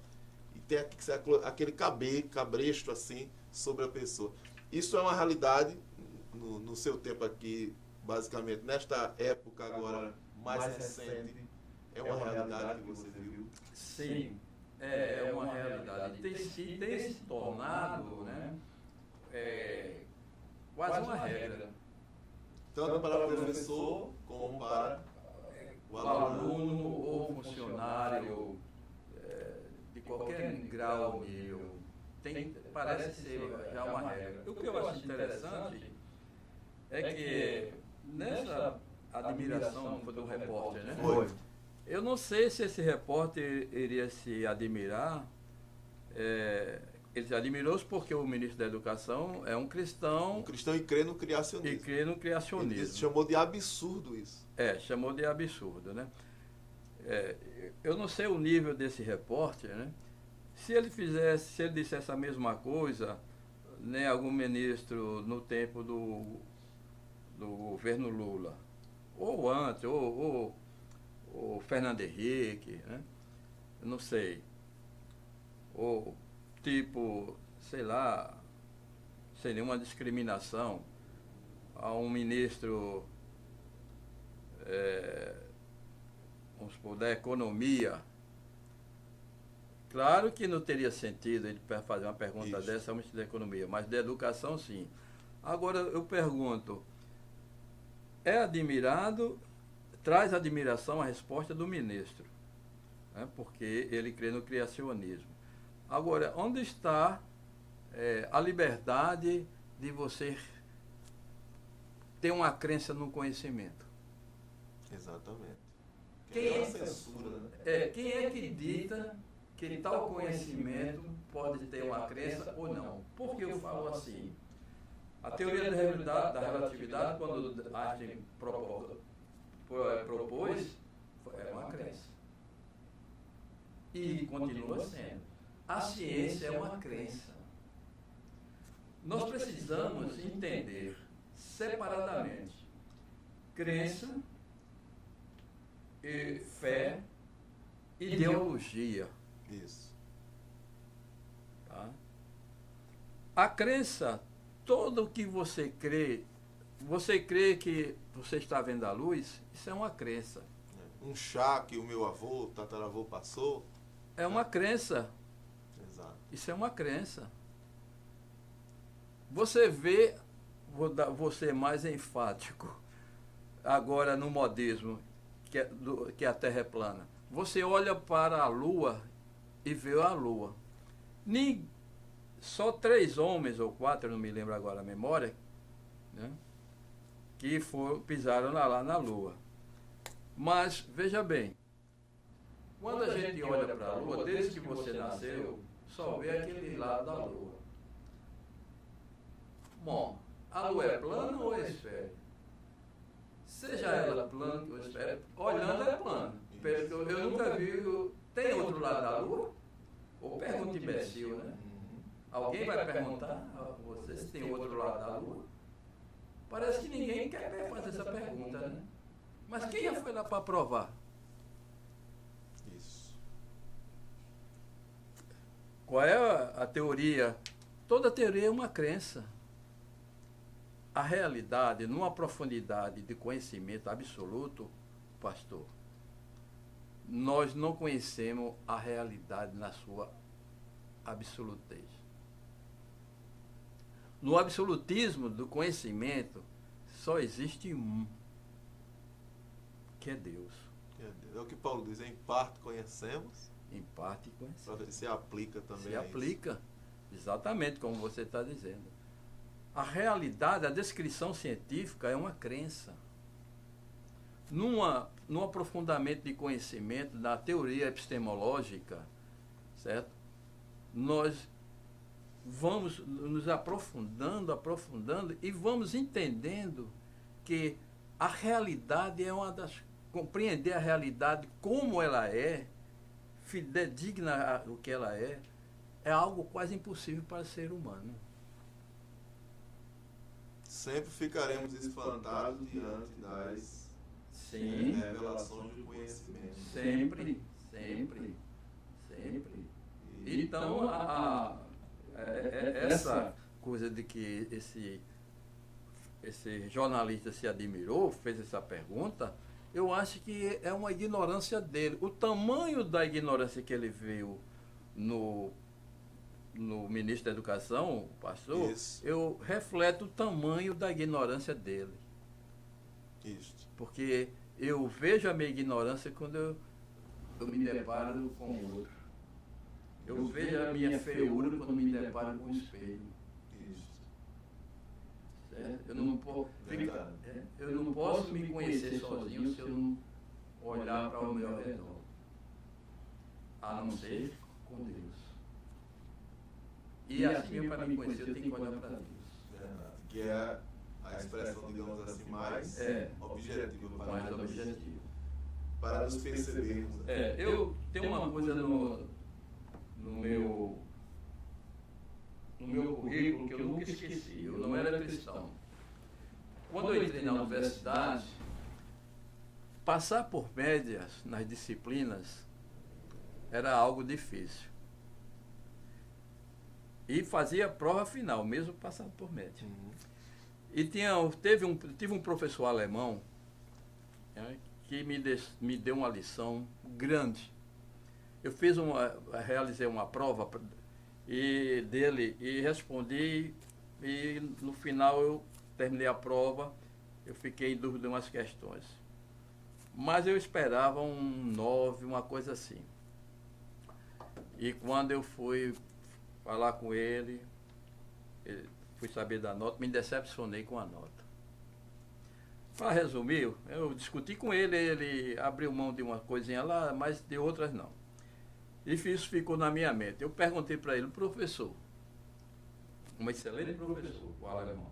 e ter que ser aquele cabresto assim sobre a pessoa. Isso é uma realidade no seu tempo aqui, basicamente, nesta época agora mais recente, é uma realidade que você viu? Sim, é uma realidade. Tem se tornado, né, quase uma regra. Tanto para o professor como para o aluno ou funcionário de qualquer grau ou nível. parece ser já uma regra. O que eu acho interessante é que nessa admiração do repórter, né? Foi. Eu não sei se esse repórter iria se admirar. Ele se admirou porque o ministro da Educação é um cristão. Um cristão e crê no criacionismo. E crê no criacionismo. Ele chamou de absurdo isso. Chamou de absurdo, né? Eu não sei o nível desse repórter, né? Se ele dissesse a mesma coisa, né, algum ministro no tempo do governo Lula, ou antes, ou Fernando Henrique, né? Eu não sei. Ou tipo, sei lá, sem nenhuma discriminação a um ministro vamos supor, da economia. Claro que não teria sentido ele fazer uma pergunta dessa ao ministro da economia, mas da educação sim. Agora eu pergunto, traz admiração a resposta do ministro, né, porque ele crê no criacionismo. Agora, onde está a liberdade de você ter uma crença no conhecimento? Exatamente. Quem é a censura, né? Quem é que dita que tal conhecimento pode ter uma crença ou não? Por que eu falo assim? A teoria da relatividade, quando Einstein propôs, é uma crença. E continua sendo. A ciência é uma crença. Nós precisamos entender separadamente crença, fé, ideologia. Isso. Tá? A crença, todo o que você crê que você está vendo a luz, isso é uma crença. Um chá que o meu avô, tataravô passou. É uma crença. Exato. Isso é uma crença. Você vê, vou ser mais enfático, agora no modismo, que a Terra é plana. Você olha para a Lua e vê a Lua. Só 3 homens ou 4, não me lembro agora a memória, né, que pisaram lá na Lua. Mas, veja bem, quando a gente olha para a Lua, desde que você nasceu, só vê aquele lado da Lua. Bom, a Lua é plana ou é esférica? Seja ela plana ou esférica, olhando é plana. Eu nunca vi. Tem outro lado da Lua? Ou pergunta imbecil, né? Alguém vai perguntar a você se tem outro lado da Lua? Parece que ninguém quer fazer essa pergunta, né? Mas quem já foi lá para provar? Isso. Qual é a teoria? Toda teoria é uma crença. A realidade, numa profundidade de conhecimento absoluto, pastor, nós não conhecemos a realidade na sua absolutez. No absolutismo do conhecimento, só existe um, que é Deus. É o que Paulo diz, em parte conhecemos. Em parte conhecemos. Para ver se aplica também. Se aplica, exatamente como você está dizendo. A realidade, a descrição científica é uma crença. Num aprofundamento de conhecimento, da teoria epistemológica, certo? Nós vamos nos aprofundando e vamos entendendo que a realidade é uma das... Compreender a realidade como ela é, fidedigna o que ela é algo quase impossível para o ser humano. Sempre ficaremos espantados diante das revelações do conhecimento. Sempre. Então, essa coisa de que esse jornalista se admirou, fez essa pergunta, eu acho que é uma ignorância dele. O tamanho da ignorância que ele viu no ministro da Educação, o pastor, eu refleto o tamanho da ignorância dele. Isso. Porque eu vejo a minha ignorância quando eu me deparo com o outro. Eu vejo a minha feiura quando me deparo com o espelho. Isso. Certo? Eu não posso me conhecer sozinho se eu não olhar para o meu redor. A não ser com Deus. E assim, para me conhecer, eu tenho que olhar para Deus. Verdade. Que é a expressão, digamos assim, mais objetiva Mais objetivo. para nos percebermos. Eu tenho uma coisa no meu currículo que eu nunca esqueci. Eu não era cristão. Quando eu entrei na universidade, passar por médias nas disciplinas era algo difícil. E fazia a prova final, mesmo passando por média. E tive um professor alemão, né, que me deu uma lição grande. Eu realizei uma prova dele e respondi, e no final eu terminei a prova, eu fiquei em dúvida em umas questões. Mas eu esperava um 9, uma coisa assim. E quando eu fui falar com ele, fui saber da nota, me decepcionei com a nota. Para resumir, eu discuti com ele, ele abriu mão de uma coisinha lá, mas de outras não. E isso ficou na minha mente. Eu perguntei para ele, professor, um excelente professor, o alemão,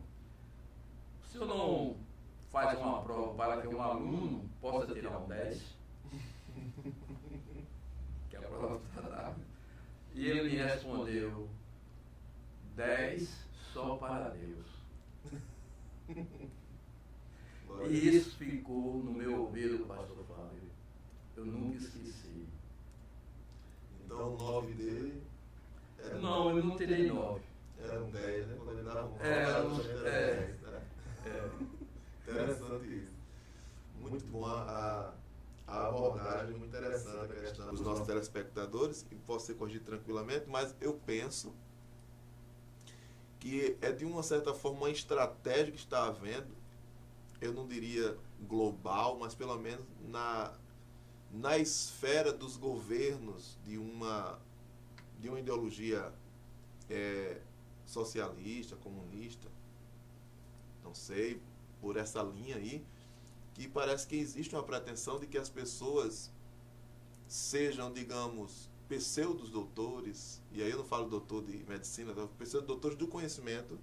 o senhor não faz uma prova para que um aluno possa tirar um 10? Que a prova está dada. E ele me respondeu, 10 só para Deus. E isso ficou no meu ouvido, pastor Fábio. Eu nunca esqueci. Então o 9 dele era Não, eu não tirei 9. Era um 10, né? Quando ele dava um 9, Era 10, né? Interessante isso. Muito bom a abordagem, muito interessante a questão dos nossos telespectadores, e posso ser corrigido tranquilamente, mas eu penso que é de uma certa forma uma estratégia que está havendo, eu não diria global, mas pelo menos na esfera dos governos de uma ideologia socialista, comunista, não sei, por essa linha aí, que parece que existe uma pretensão de que as pessoas sejam, digamos, pseudos doutores, e aí eu não falo doutor de medicina, pseudo doutores do conhecimento,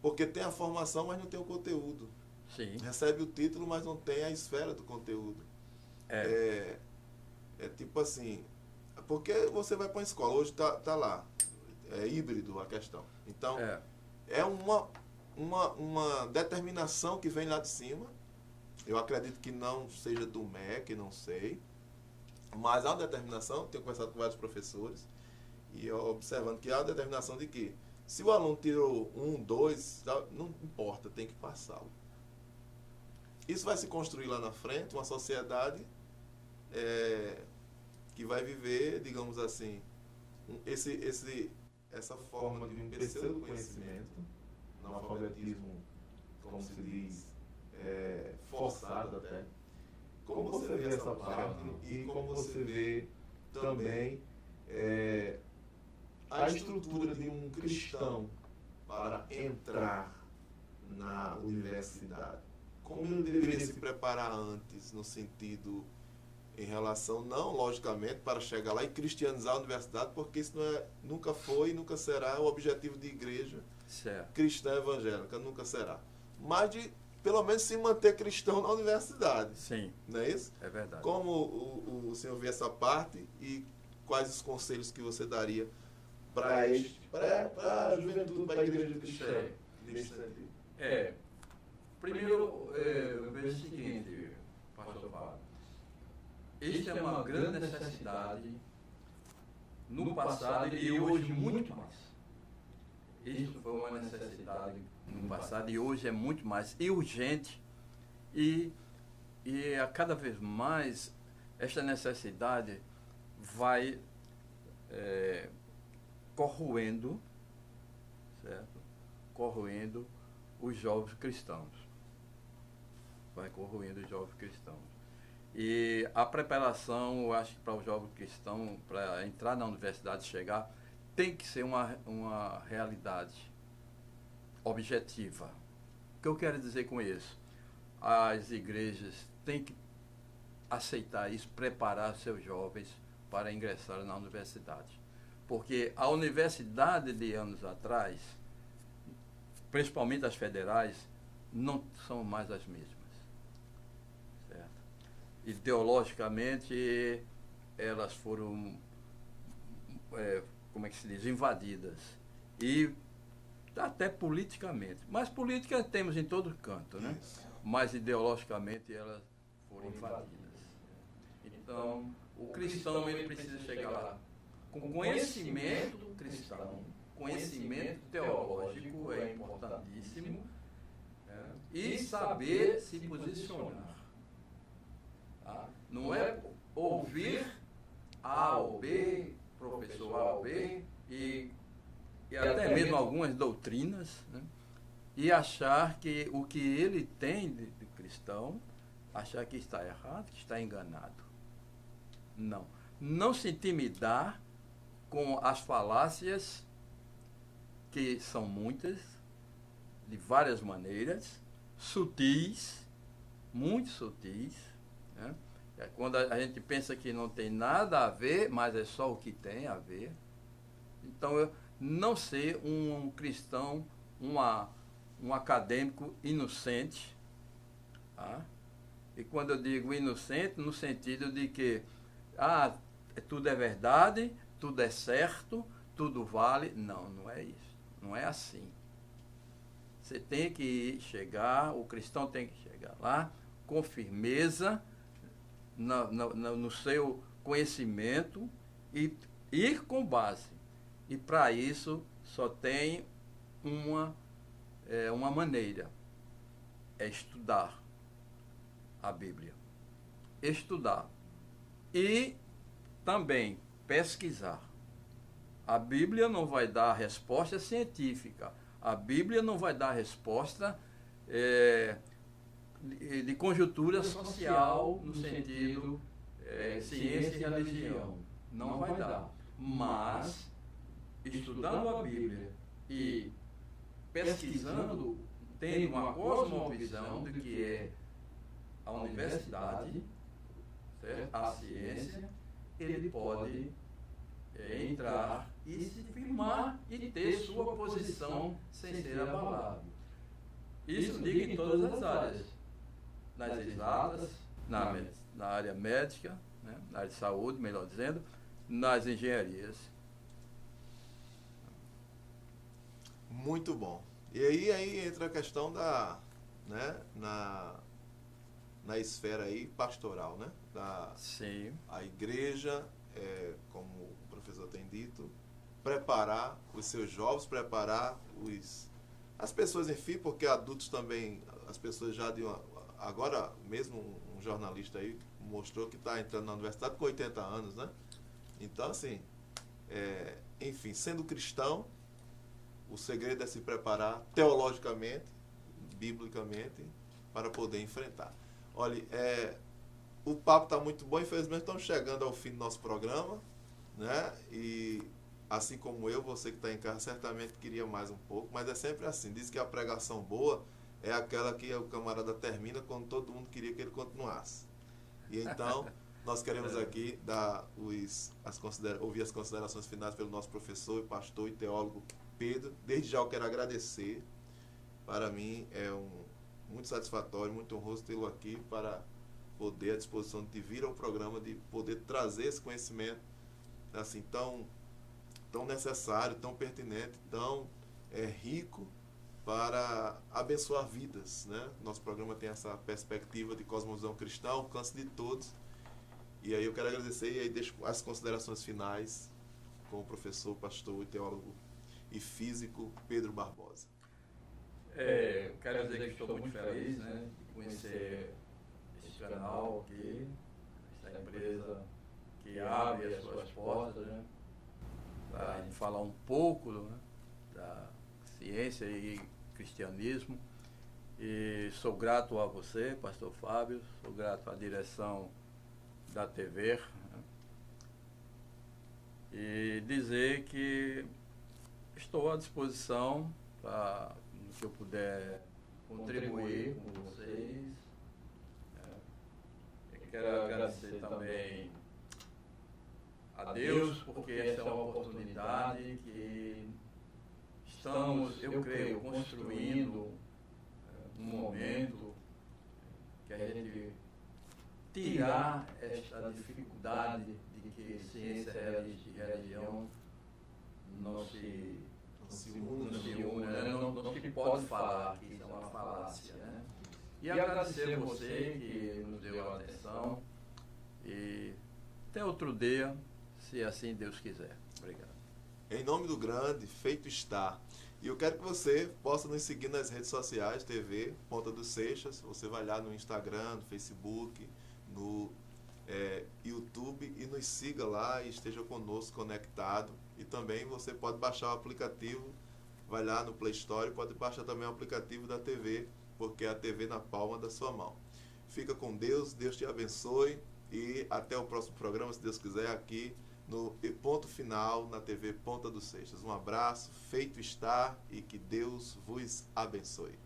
porque tem a formação, mas não tem o conteúdo. Sim. Recebe o título, mas não tem a esfera do conteúdo. É tipo assim, porque você vai para uma escola, hoje tá lá, é híbrido a questão. Então, é uma determinação que vem lá de cima. Eu acredito que não seja do MEC, não sei. Mas há uma determinação, tenho conversado com vários professores, e observando que há uma determinação de que, se o aluno tirou 1, 2, não importa, tem que passá-lo. Isso vai se construir lá na frente, uma sociedade que vai viver, digamos assim, essa forma de um pseudo-conhecimento, analfabetismo, como se diz, forçado até. Como você vê essa parte e como você vê também a estrutura de um cristão para entrar na universidade? Como ele deveria se preparar antes, no sentido, em relação, não logicamente, para chegar lá e cristianizar a universidade, porque isso nunca foi e nunca será o objetivo de igreja cristã evangélica, nunca será. Mas de pelo menos se manter cristão na universidade. Sim. Não é isso? É verdade. Como o senhor vê essa parte e quais os conselhos que você daria para a juventude, para a igreja cristã nesse sentido? Primeiro, eu vejo o seguinte, pastor Fábio. Esta é uma grande necessidade no passado e hoje muito mais. Isso foi uma necessidade no passado e hoje é muito mais e urgente, e a cada vez mais esta necessidade vai corroendo, certo? Corroendo os jovens cristãos. Vai corroendo os jovens cristãos. E a preparação, eu acho que para o jovem cristão, para entrar na universidade, chegar, tem que ser uma realidade objetiva. O que eu quero dizer com isso? As igrejas têm que aceitar isso, preparar seus jovens para ingressar na universidade. Porque a universidade de anos atrás, principalmente as federais, não são mais as mesmas. Certo? Ideologicamente, elas foram, como é que se diz, invadidas. E até politicamente. Mas política temos em todo canto, né? Mas ideologicamente elas foram invadidas. Então, o cristão ele precisa chegar lá com conhecimento cristão, conhecimento teológico é importantíssimo, né? E saber se posicionar. Tá? Não é ouvir A ou B, professor A ou B, e até mesmo algumas doutrinas, né? E achar que o que ele tem de cristão, achar que está errado, que está enganado. Não. Não se intimidar com as falácias, que são muitas, de várias maneiras, sutis, muito sutis, né? Quando a gente pensa que não tem nada a ver, mas é só o que tem a ver. Então, não ser um cristão, um acadêmico inocente. Tá? E quando eu digo inocente, no sentido de que tudo é verdade, tudo é certo, tudo vale. Não, não é isso. Não é assim. Você tem que chegar, o cristão tem que chegar lá com firmeza no seu conhecimento e ir com base. E para isso só tem uma maneira, é estudar a Bíblia. Estudar. E também pesquisar. A Bíblia não vai dar resposta científica. A Bíblia não vai dar resposta de conjuntura social no sentido ciência e religião. Não vai dar. Mas, estudando a Bíblia e pesquisando, tendo uma cosmovisão do que é a universidade, certo? A ciência, ele pode entrar e se firmar e ter sua posição sem ser abalado. Isso digo em todas as áreas, nas exatas, na área médica, né? Na área de saúde, melhor dizendo, nas engenharias. Muito bom. E aí entra a questão né, na esfera aí pastoral, né? Sim. A igreja, como o professor tem dito, preparar os seus jovens, preparar as pessoas, enfim, porque adultos também, as pessoas já agora mesmo um jornalista aí mostrou que está entrando na universidade com 80 anos, né? Então, assim, enfim, sendo cristão, o segredo é se preparar teologicamente, biblicamente, para poder enfrentar. Olha, o papo está muito bom, infelizmente estamos chegando ao fim do nosso programa, né? E assim como eu, você que está em casa certamente queria mais um pouco, mas é sempre assim, diz que a pregação boa é aquela que o camarada termina quando todo mundo queria que ele continuasse. E então, nós queremos aqui ouvir as considerações finais pelo nosso professor e pastor e teólogo Pedro. Desde já eu quero agradecer. Para mim é muito satisfatório, muito honroso tê-lo aqui para poder, à disposição de vir ao programa, de poder trazer esse conhecimento assim tão necessário, tão pertinente, tão rico para abençoar vidas, né? Nosso programa tem essa perspectiva de cosmovisão cristã, alcance de todos. E aí eu quero agradecer e aí deixo as considerações finais com o professor, pastor e teólogo e físico Pedro Barbosa. Quero dizer que estou muito feliz, né, de conhecer esse canal aqui, essa empresa que abre as suas portas, né, para a gente falar um pouco, né, da ciência e cristianismo. E sou grato a você, pastor Fábio, sou grato à direção da TV, né? E dizer que estou à disposição para, no que eu puder, contribuir com vocês. Quero agradecer também a Deus, porque essa é uma oportunidade que estamos, eu creio, construindo um momento que a gente tirar esta dificuldade de que ciência e religião não se une, né? Não se pode falar que isso é uma falácia, né? E agradecer a você que nos deu atenção e até outro dia, se assim Deus quiser. Obrigado. Em nome do grande, feito está. E eu quero que você possa nos seguir nas redes sociais, TV Ponta dos Seixas. Você vai lá no Instagram, no Facebook, no YouTube e nos siga lá e esteja conosco conectado. E também você pode baixar o aplicativo, vai lá no Play Store e pode baixar também o aplicativo da TV, porque é a TV na palma da sua mão. Fica com Deus, Deus te abençoe e até o próximo programa, se Deus quiser, aqui no Ponto Final, na TV Ponta dos Seixas. Um abraço, feito está e que Deus vos abençoe.